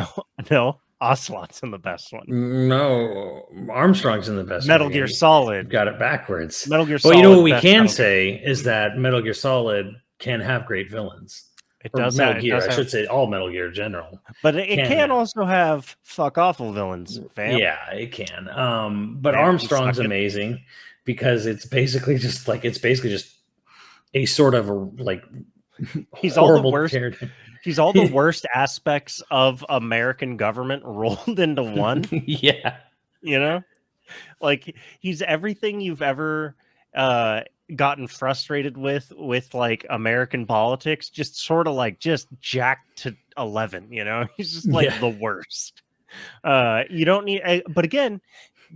No, Ocelot's in the best one. No, Armstrong's in the best Metal Gear Solid. Got it backwards. Metal Gear Solid. Well, you know what we can say is that Metal Gear Solid can have great villains. It does. Metal Gear, I should say all Metal Gear in general. But it can also have fuck awful villains, fam. Yeah, it can. But Armstrong's amazing because it's basically just a sort of like he's all the worst. He's all the worst aspects of American government rolled into one. Yeah. You know? Like he's everything you've ever gotten frustrated with like American politics, just sort of like just jacked to 11, you know? He's just like the worst. You don't need but again,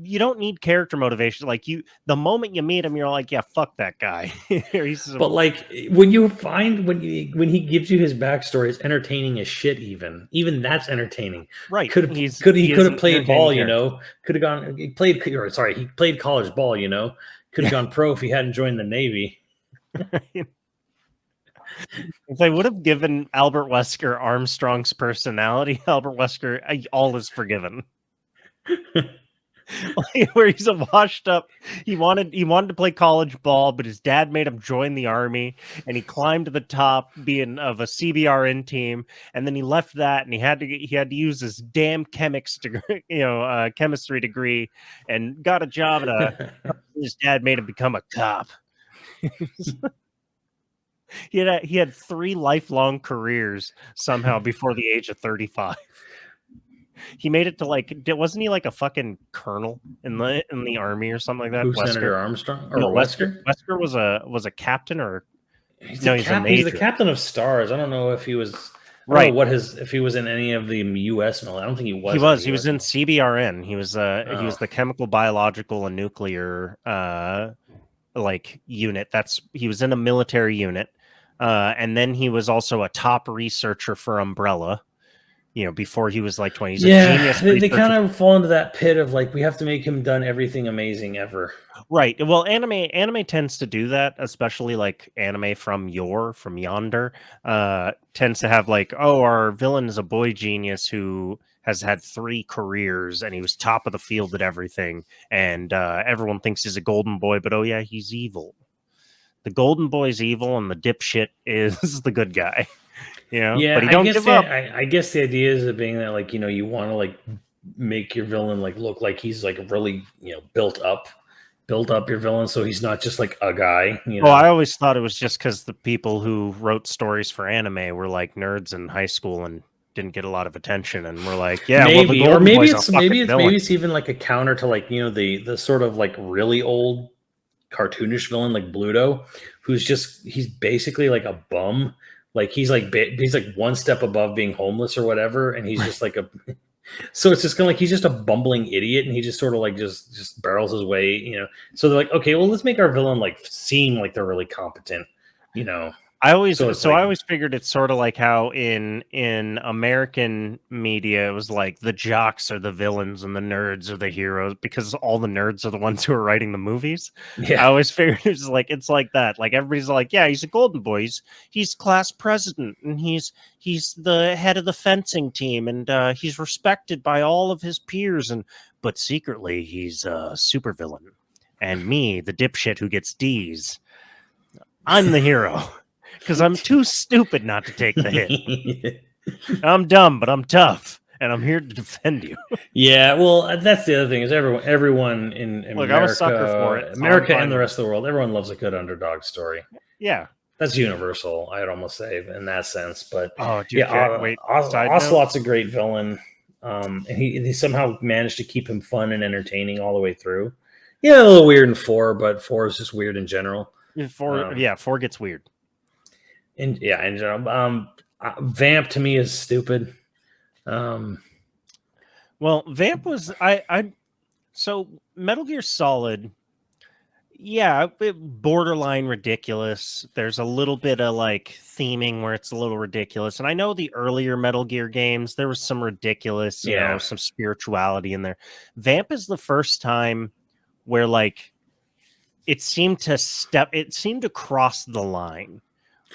you don't need character motivation. Like the moment you meet him, you're like, yeah, fuck that guy. But like when he gives you his backstory, it's entertaining as shit. Even that's entertaining. Right? He could have played ball. You know, could have gone. He played college ball. You know, could have gone pro if he hadn't joined the Navy. If they would have given Albert Wesker Armstrong's personality, Albert Wesker, all is forgiven. Where he's a washed up, he wanted to play college ball, but his dad made him join the army, and he climbed to the top, being of a CBRN team, and then he left that, and he had to use his damn chemistry degree, and got a job at his dad made him become a cop. He had 3 lifelong careers somehow before the age of 35. He made it to wasn't he like a fucking colonel in the army or something like that? Who, Senator Armstrong or Wesker? Wesker was a captain, or he's a major. He's the captain of stars. I don't know if he was right. If he was in any of the U.S. I don't think he was. He was in CBRN. He was he was the chemical, biological, and nuclear unit. He was in a military unit, and then he was also a top researcher for Umbrella. You know, before he was like 20, he's a genius. They kind of fall into that pit of like, we have to make him done everything amazing ever. Right. Well, anime tends to do that, especially like anime from yonder, tends to have like, oh, our villain is a boy genius who has had 3 careers and he was top of the field at everything. And everyone thinks he's a golden boy, but oh yeah, he's evil. The golden boy's evil and the dipshit is the good guy. You know? Yeah, but he don't give up. I guess the idea is of being that, like, you know, you want to like make your villain like look like he's like really, you know, built up your villain, so he's not just like a guy. You know? Well, I always thought it was just because the people who wrote stories for anime were like nerds in high school and didn't get a lot of attention, and we're like, yeah, maybe, well, or maybe it's even like a counter to like, you know, the sort of like really old cartoonish villain like Bluto, he's basically like a bum. Like he's like one step above being homeless or whatever, and he's just like so it's just kind of like he's just a bumbling idiot, and he just sort of like just barrels his way, you know. So they're like, okay, well, let's make our villain like seem like they're really competent, you know. I always So so it's I like, always figured it's sort of like how in American media it was like the jocks are the villains and the nerds are the heroes because all the nerds are the ones who are writing the movies. I yeah, always figured it's like that. Like everybody's like, yeah, he's a golden boy. He's class president and he's the head of the fencing team and he's respected by all of his peers but secretly he's a supervillain. And me, the dipshit who gets D's, I'm the hero. Because I'm too stupid not to take the hit. I'm dumb, but I'm tough, and I'm here to defend you. yeah. Well, that's the other thing is everyone in Look, I'm a sucker for it, so I'm America fine and the with rest of the world, everyone loves a good underdog story. Yeah. That's universal, I'd almost say, in that sense. But Oh, dude, yeah, wait. Side note. Ocelot's a great villain, and he somehow managed to keep him fun and entertaining all the way through. Yeah, a little weird in 4, but 4 is just weird in general. 4 gets weird. In general, Vamp to me is stupid. Well, Vamp was so Metal Gear Solid. Yeah, borderline ridiculous. There's a little bit of like theming where it's a little ridiculous. And I know the earlier Metal Gear games, there was some ridiculous, some spirituality in there. Vamp is the first time where like it seemed to cross the line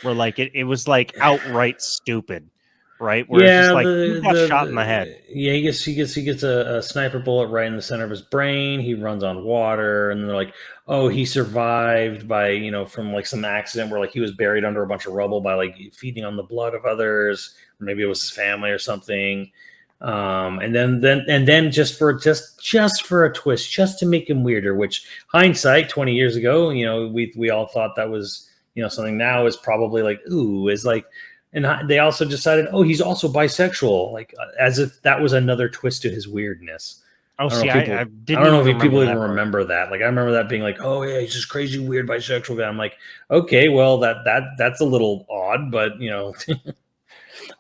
where like it was like outright stupid, right? Where it's just like you got shot in the head. Yeah, he gets a sniper bullet right in the center of his brain. He runs on water, and they're like, "Oh, he survived by from like some accident where like he was buried under a bunch of rubble by like feeding on the blood of others, or maybe it was his family or something." And then just for a twist, just to make him weirder. Which hindsight, 20 years ago, we all thought that was something. Now is probably like ooh, is like. And they also decided, oh, he's also bisexual, like as if that was another twist to his weirdness. Oh, I don't know if people even remember that. Like I remember that being like, oh yeah, he's just crazy weird bisexual guy. I'm like, okay, well that's a little odd, but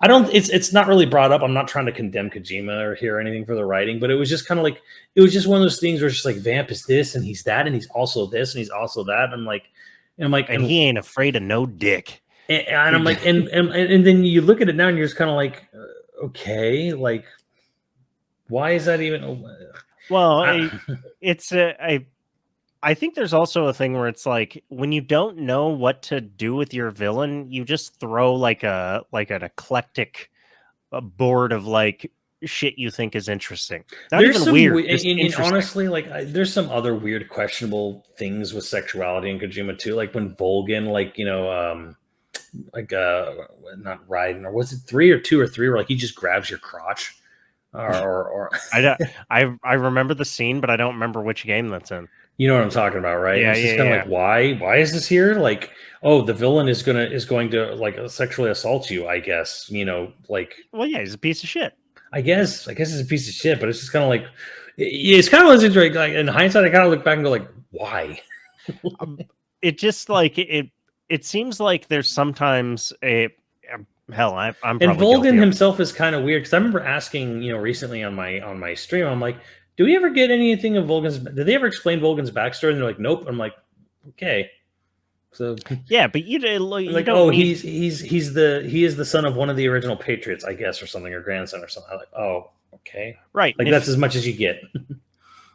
I don't. It's not really brought up. I'm not trying to condemn Kojima or hear anything for the writing, but it was just kind of like it was just one of those things where it's just like Vamp is this and he's that and he's also this and he's also that. And he ain't afraid of no dick. And I'm like, and then you look at it now, and you're just kind of like, okay, like, why is that even? Well, I think there's also a thing where it's like when you don't know what to do with your villain, you just throw like an eclectic board of like shit you think is interesting. Not there's even some weird. Honestly, like there's some other weird, questionable things with sexuality in Kojima too. Like when Volgin, like not riding, or was it 3 or 2 or 3 where like he just grabs your crotch or I remember the scene, but I don't remember which game that's in. You know what I'm talking about, right? Yeah, it's just kind of like why is this here? Like, oh, the villain is going to like sexually assault you, I guess. Like, well, yeah, he's a piece of shit. I guess it's a piece of shit, but it's just kind of like it's kind of one of those things where, like in hindsight, I kind of look back and go like, why? It just like it seems like there's sometimes a hell. I'm and Volgin himself is kind of weird because I remember asking recently on my stream, I'm like, do we ever get anything of Volgin's? Did they ever explain Volgin's backstory? And they're like, nope. I'm like, okay. So yeah, but you like, oh, he is the son of one of the original Patriots, I guess, or something, or grandson or something. I'm like, oh, okay, right. Like that's as much as you get.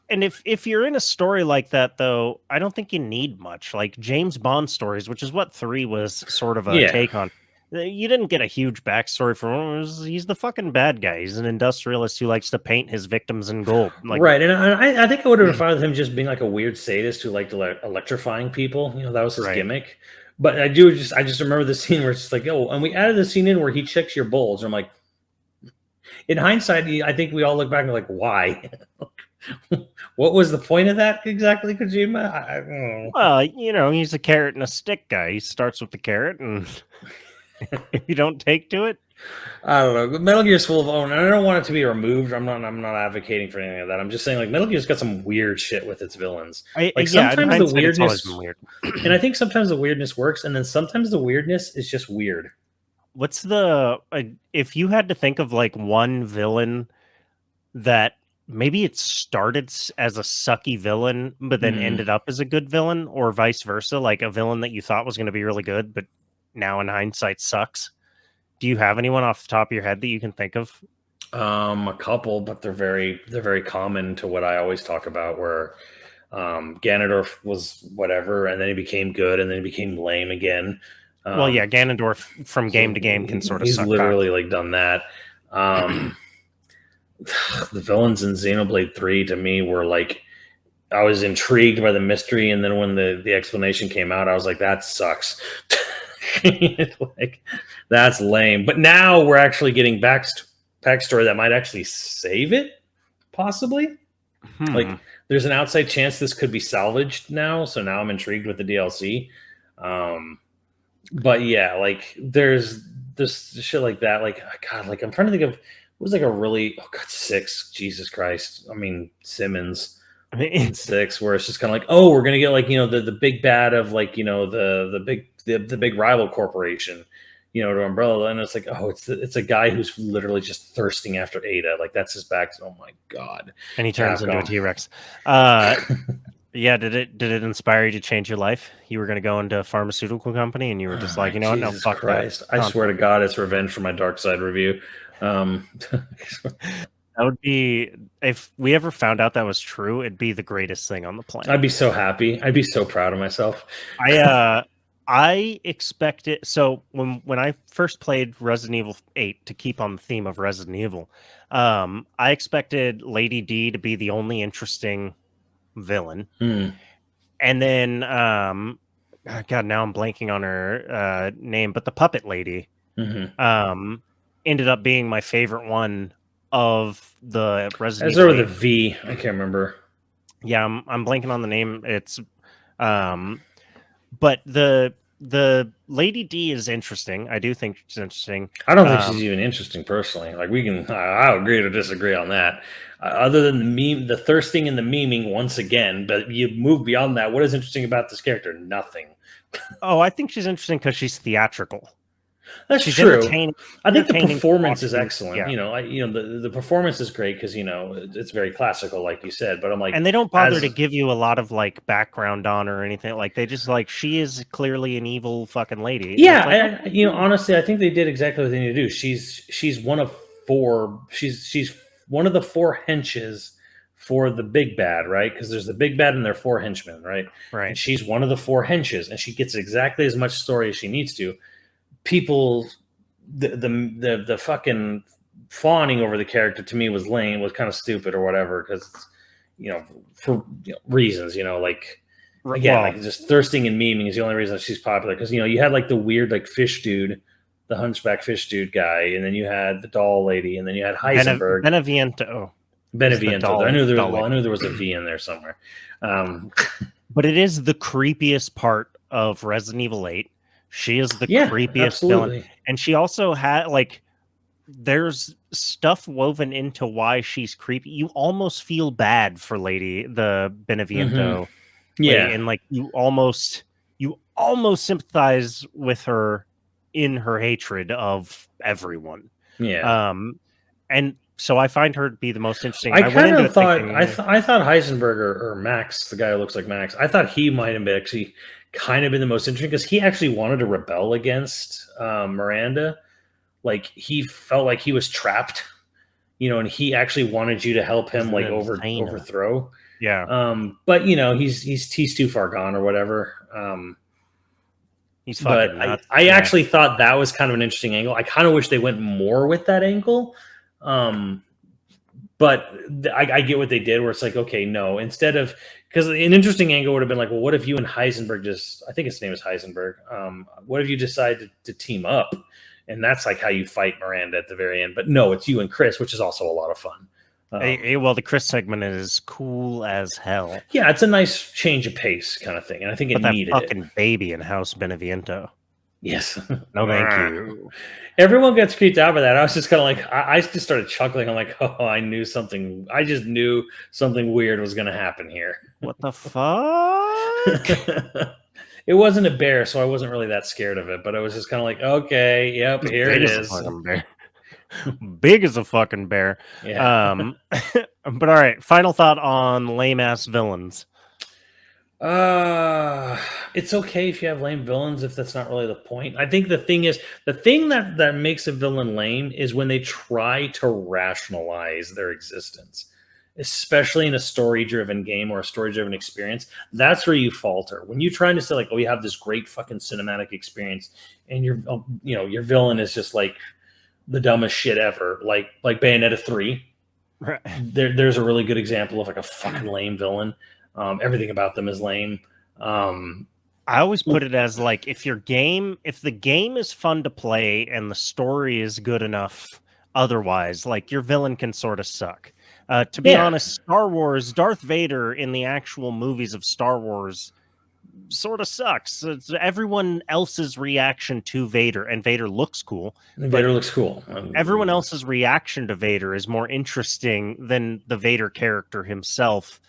And if you're in a story like that, though, I don't think you need much. Like James Bond stories, which is what 3 was sort of a take on. You didn't get a huge backstory for him. He's the fucking bad guy. He's an industrialist who likes to paint his victims in gold. Like, right, and I think I would have been fine with him just being like a weird sadist who liked electrifying people. That was his gimmick. But I just remember the scene where it's just like, oh, and we added the scene in where he checks your bulge. I'm like, in hindsight, I think we all look back and like, why? What was the point of that exactly, Kojima? I don't know. Well, he's a carrot and a stick guy. He starts with the carrot, and if you don't take to it, I don't know. Metal Gear's full of own, and I don't want it to be removed. I'm not advocating for anything of that. I'm just saying, like, Metal Gear's got some weird shit with its villains. Sometimes the weirdness, weird. And I think sometimes the weirdness works, and then sometimes the weirdness is just weird. What's if you had to think of like one villain that maybe it started as a sucky villain, but then ended up as a good villain, or vice versa, like a villain that you thought was going to be really good, but now in hindsight sucks. Do you have anyone off the top of your head that you can think of? A couple, but they're very common to what I always talk about, where Ganondorf was whatever, and then he became good, and then he became lame again. Well, yeah, Ganondorf from game to game can sort of he's suck literally cock. like done that. The villains in Xenoblade 3 to me were like, I was intrigued by the mystery, and then when the explanation came out, I was like, that sucks. Like, that's lame. But now we're actually getting backstory that might actually save it, possibly. Like, there's an outside chance this could be salvaged now, so now I'm intrigued with the DLC. But yeah, like there's shit like that. Like, God, like I'm trying to think of what was like a really 6, Jesus Christ. I mean, Simmons in 6, where it's just kind of like, oh, we're gonna get like, the big bad of like, the big rival corporation, to Umbrella, and it's like, oh, it's a guy who's literally just thirsting after Ada. Like, that's his back. Oh my God. And he turns into a T-Rex. Yeah, did it inspire you to change your life? You were going to go into a pharmaceutical company, and you were just like, you know what? No, fuck Christ. that. I swear to God, it's revenge for my Dark Side review. That would be, if we ever found out that was true, it'd be the greatest thing on the planet. I'd be so happy. I'd be so proud of myself. I expected, so when I first played Resident Evil 8, to keep on the theme of Resident Evil, I expected Lady D to be the only interesting villain. And then God, now I'm blanking on her name, but the puppet lady ended up being my favorite one of the Resident Evil. With a V, I can't remember. Yeah, I'm blanking on the name. It's but the Lady D is interesting. I do think she's interesting. I don't think she's even interesting personally. Like, I'll agree to disagree on that. Other than the meme, the thirsting and the memeing once again, but you move beyond that. What is interesting about this character? Nothing. Oh, I think she's interesting because she's theatrical. That's she's true. Entertaining. I think the performance is excellent. Yeah. The performance is great because it's very classical, like you said. But I'm like, and they don't bother to give you a lot of like background on her or anything. Like, they just like, she is clearly an evil fucking lady. Yeah, like, honestly, I think they did exactly what they need to do. She's one of 4. She's one of the 4 henches for the big bad, right? Because there's the big bad and their 4 henchmen, right? Right. And she's one of the 4 henches, and she gets exactly as much story as she needs to. People, the fucking fawning over the character to me was lame, was kind of stupid or whatever, because for reasons, like, again, like, just thirsting and memeing is the only reason she's popular, because you had like the weird like fish dude, the hunchback fish dude guy, and then you had the doll lady, and then you had Heisenberg. Beneviento. I knew there was a V in there somewhere. But it is the creepiest part of Resident Evil 8. She is the creepiest villain. And she also had, like, there's stuff woven into why she's creepy. You almost feel bad for the Beneviento. Yeah. And like, you almost sympathize with her in her hatred of everyone. Yeah. And so I find her to be the most interesting. I kind of thought I thought Heisenberg or Max, the guy who looks like Max, I thought he might have been actually kind of been the most interesting, because he actually wanted to rebel against Miranda. Like, he felt like he was trapped, and he actually wanted you to help him like overthrow. Yeah. But he's too far gone or whatever. He's fucking nuts. I actually thought that was kind of an interesting angle. I kind of wish they went more with that angle. But I get what they did, where it's like, okay, no, instead of, because an interesting angle would have been like, well, what if you and Heisenberg I think his name is Heisenberg. What if you decide to team up? And that's like how you fight Miranda at the very end. But no, it's you and Chris, which is also a lot of fun. Well, the Chris segment is cool as hell. Yeah, it's a nice change of pace kind of thing. And I think it needed that fucking baby in House Beneviento. Yes. No, thank you. Everyone gets creeped out by that. I was just kind of like, I just started chuckling. I'm like, oh, I just knew something weird was going to happen here. What the fuck? It wasn't a bear, so I wasn't really that scared of it, but I was just kind of like, okay, yep, here it is. Big as a fucking bear. Yeah. But all right, final thought on lame ass villains. It's okay if you have lame villains if that's not really the point. I think the thing that makes a villain lame is when they try to rationalize their existence, especially in a story-driven game or a story-driven experience. That's where you falter. When you're trying to say like, "Oh, you have this great fucking cinematic experience," and your villain is just like the dumbest shit ever, like Bayonetta 3. Right. There's a really good example of like a fucking lame villain. Everything about them is lame. I always put it as like if the game is fun to play and the story is good enough, otherwise, like your villain can sort of suck. To be Yeah. honest, Star Wars, Darth Vader in the actual movies of Star Wars sort of sucks. It's everyone else's reaction to Vader, and Vader looks cool. Vader looks cool. Everyone else's reaction to Vader is more interesting than the Vader character himself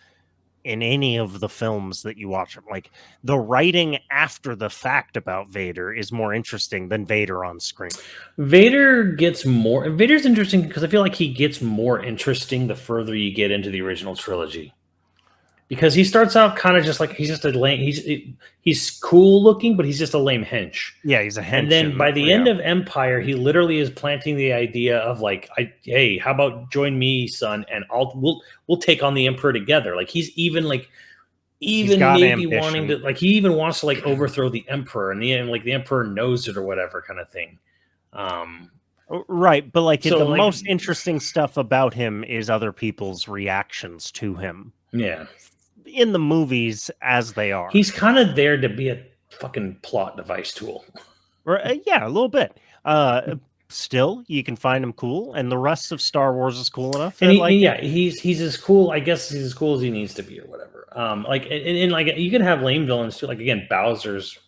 in any of the films that you watch. Like the writing after the fact about Vader is more interesting than Vader on screen. Vader's interesting because I feel like he gets more interesting the further you get into the original trilogy. Because he starts out kind of just like he's just a lame. He's cool looking, but he's just a lame hench. Yeah, he's a hench. And then by the end of Empire, he literally is planting the idea of like, hey, how about join me, son, and we'll take on the Emperor together. Like he's even maybe ambition. wanting to like he even wants to like overthrow the Emperor, and the Emperor knows it or whatever kind of thing. Right, but like So, the like- most interesting stuff about him is other people's reactions to him. Yeah. In the movies as they are. He's kind of there to be a fucking plot device tool. Yeah, a little bit. Still, you can find him cool, and the rest of Star Wars is cool enough. And he's as cool. I guess he's as cool as he needs to be, or whatever. Like you can have lame villains too. Like again, Bowser's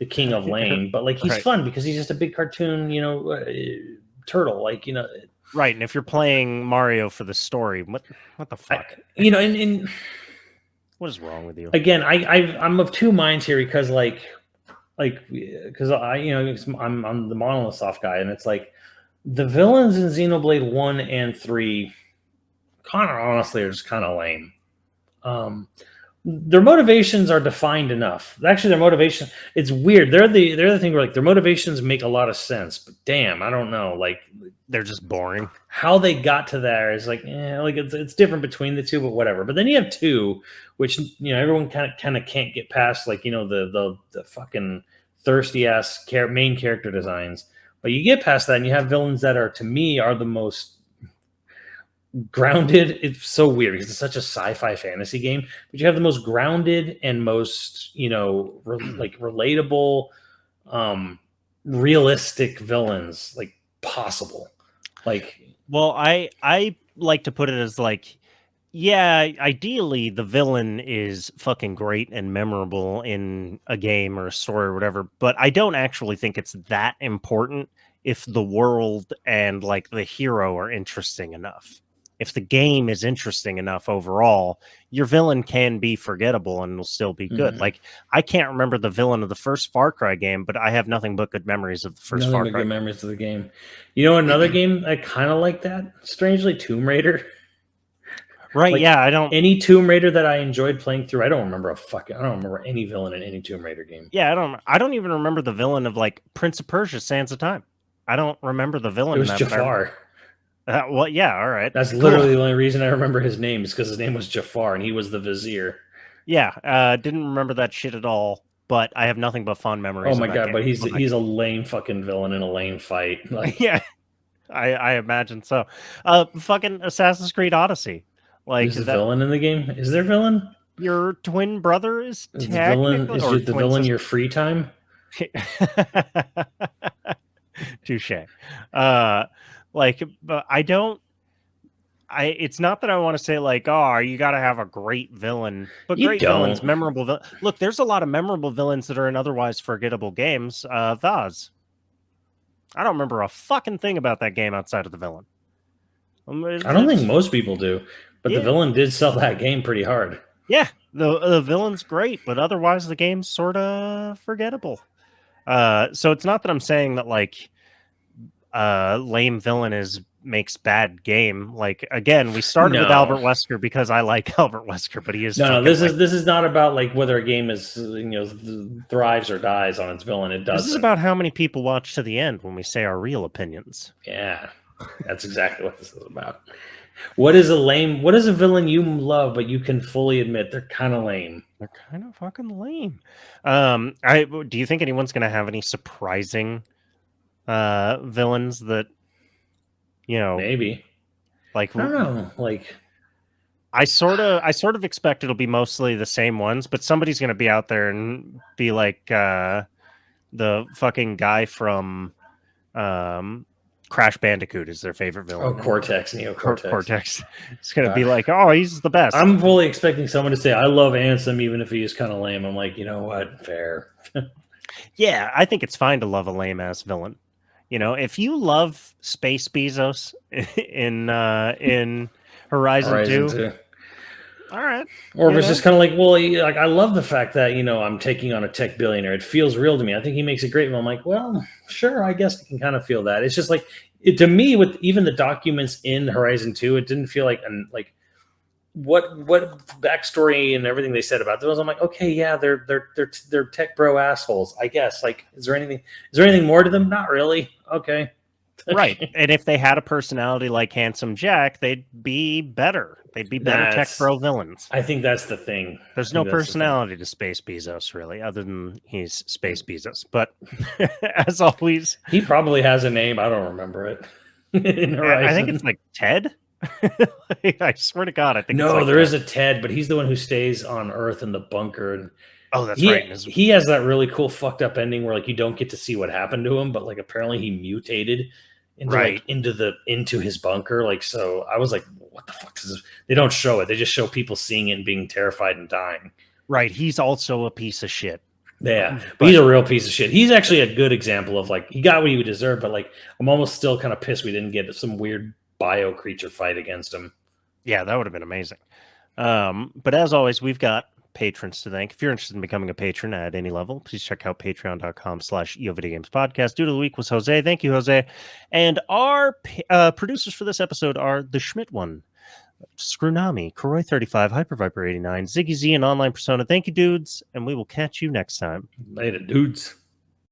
the king of lame, but like he's fun because he's just a big cartoon, turtle. Like right. And if you're playing Mario for the story, what the fuck? And what is wrong with you? Again, I'm of two minds here because because I'm the Monolith Soft guy, and it's like the villains in Xenoblade 1 and 3 kind of honestly are just kind of lame. Their motivations are defined enough. Actually, their motivation, it's weird. They're the thing where like their motivations make a lot of sense, but damn, I don't know. Like they're just boring. How they got to there is like, it's different between the two, but whatever. But then you have two, which everyone kind of can't get past, like the fucking thirsty ass main character designs. But you get past that, and you have villains that are, to me, are the most grounded. It's so weird because it's such a sci-fi fantasy game, but you have the most grounded and most relatable, realistic villains like possible. Like, well, I like to put it as like, yeah, ideally the villain is fucking great and memorable in a game or a story or whatever, but I don't actually think it's that important if the world and like the hero are interesting enough. If the game is interesting enough overall, your villain can be forgettable and will still be good. Like, I can't remember the villain of the first Far Cry game, but I have nothing but good memories of the first Far Cry. Good memories of the game. Another game I kind of like that, strangely, Tomb Raider. Right? Like, yeah, I don't. Any Tomb Raider that I enjoyed playing through, I don't remember any villain in any Tomb Raider game. Yeah, I don't even remember the villain of like Prince of Persia: Sands of Time. I don't remember the villain. It was Jafar. Well, yeah, all right. That's literally the only reason I remember his name is because his name was Jafar and he was the vizier. Yeah, didn't remember that shit at all, but I have nothing but fond memories. Oh my god, but he's a lame fucking villain in a lame fight. Like, yeah, I imagine so. Fucking Assassin's Creed Odyssey. Like, is the villain in the game? Is there a villain? Your twin brother is the villain your free time? Touche. Like, but it's not that I want to say like, oh, you got to have a great villain, but villains, memorable. Look, there's a lot of memorable villains that are in otherwise forgettable games. Vaz. I don't remember a fucking thing about that game outside of the villain. I don't think most people do, but the villain did sell that game pretty hard. Yeah, the villain's great, but otherwise the game's sort of forgettable. So it's not that I'm saying that like lame villain is makes bad game. Like again, we started with No. Albert Wesker because I like Albert Wesker, but he is No, fucking, this is not about like whether a game is thrives or dies on its villain. It doesn't. This is about how many people watch to the end when we say our real opinions. Yeah, that's exactly what this is about. What is a villain you love, but you can fully admit they're kind of lame? They're kind of fucking lame. Do you think anyone's going to have any surprising villains that, Maybe. like, I don't know. Like, I sort of expect it'll be mostly the same ones, but somebody's going to be out there and be like the fucking guy from Crash Bandicoot is their favorite villain. Cortex, Neocortex. It's going to be like, oh, he's the best. I'm fully expecting someone to say, I love Ansem, even if he is kind of lame. I'm like, you know what? Fair. Yeah, I think it's fine to love a lame-ass villain. If you love Space Bezos in Horizon 2, all right. Or if it's just kind of like, well, like I love the fact that I'm taking on a tech billionaire. It feels real to me. I think he makes it great. And I'm like, well, sure, I guess I can kind of feel that. It's just like to me, with even the documents in Horizon 2, it didn't feel like what backstory and everything they said about those. I'm like, okay, yeah, they're tech bro assholes, I guess. Like, is there anything more to them? Not really. Okay. Right. And if they had a personality like Handsome Jack, they'd be better. They'd be better tech bro villains. I think that's the thing. There's no personality to Space Bezos, really, other than he's Space Bezos. But as always, he probably has a name. I don't remember it. I think it's like Ted. I swear to God, I think there is a Ted, but he's the one who stays on Earth in the bunker. And oh, that's right. He has that really cool fucked up ending where like you don't get to see what happened to him, but like apparently he mutated into his bunker. Like, so I was like, what the fuck is this? They don't show it. They just show people seeing it and being terrified and dying. Right. He's also a piece of shit. Yeah, but he's a real piece of shit. He's actually a good example of like, he got what he would deserve, but like, I'm almost still kind of pissed we didn't get some weird bio creature fight against him. Yeah, that would have been amazing. But as always, we've got patrons to thank. If you're interested in becoming a patron at any level, please check out patreon.com/YoVideogames podcast. Dude of the week was Jose. Thank you, Jose. And our producers for this episode are the Schmidt one, Screwnami, Koroi35, Hyperviper89, Ziggy Z, and Online Persona. Thank you, dudes, and we will catch you next time. Later, dudes.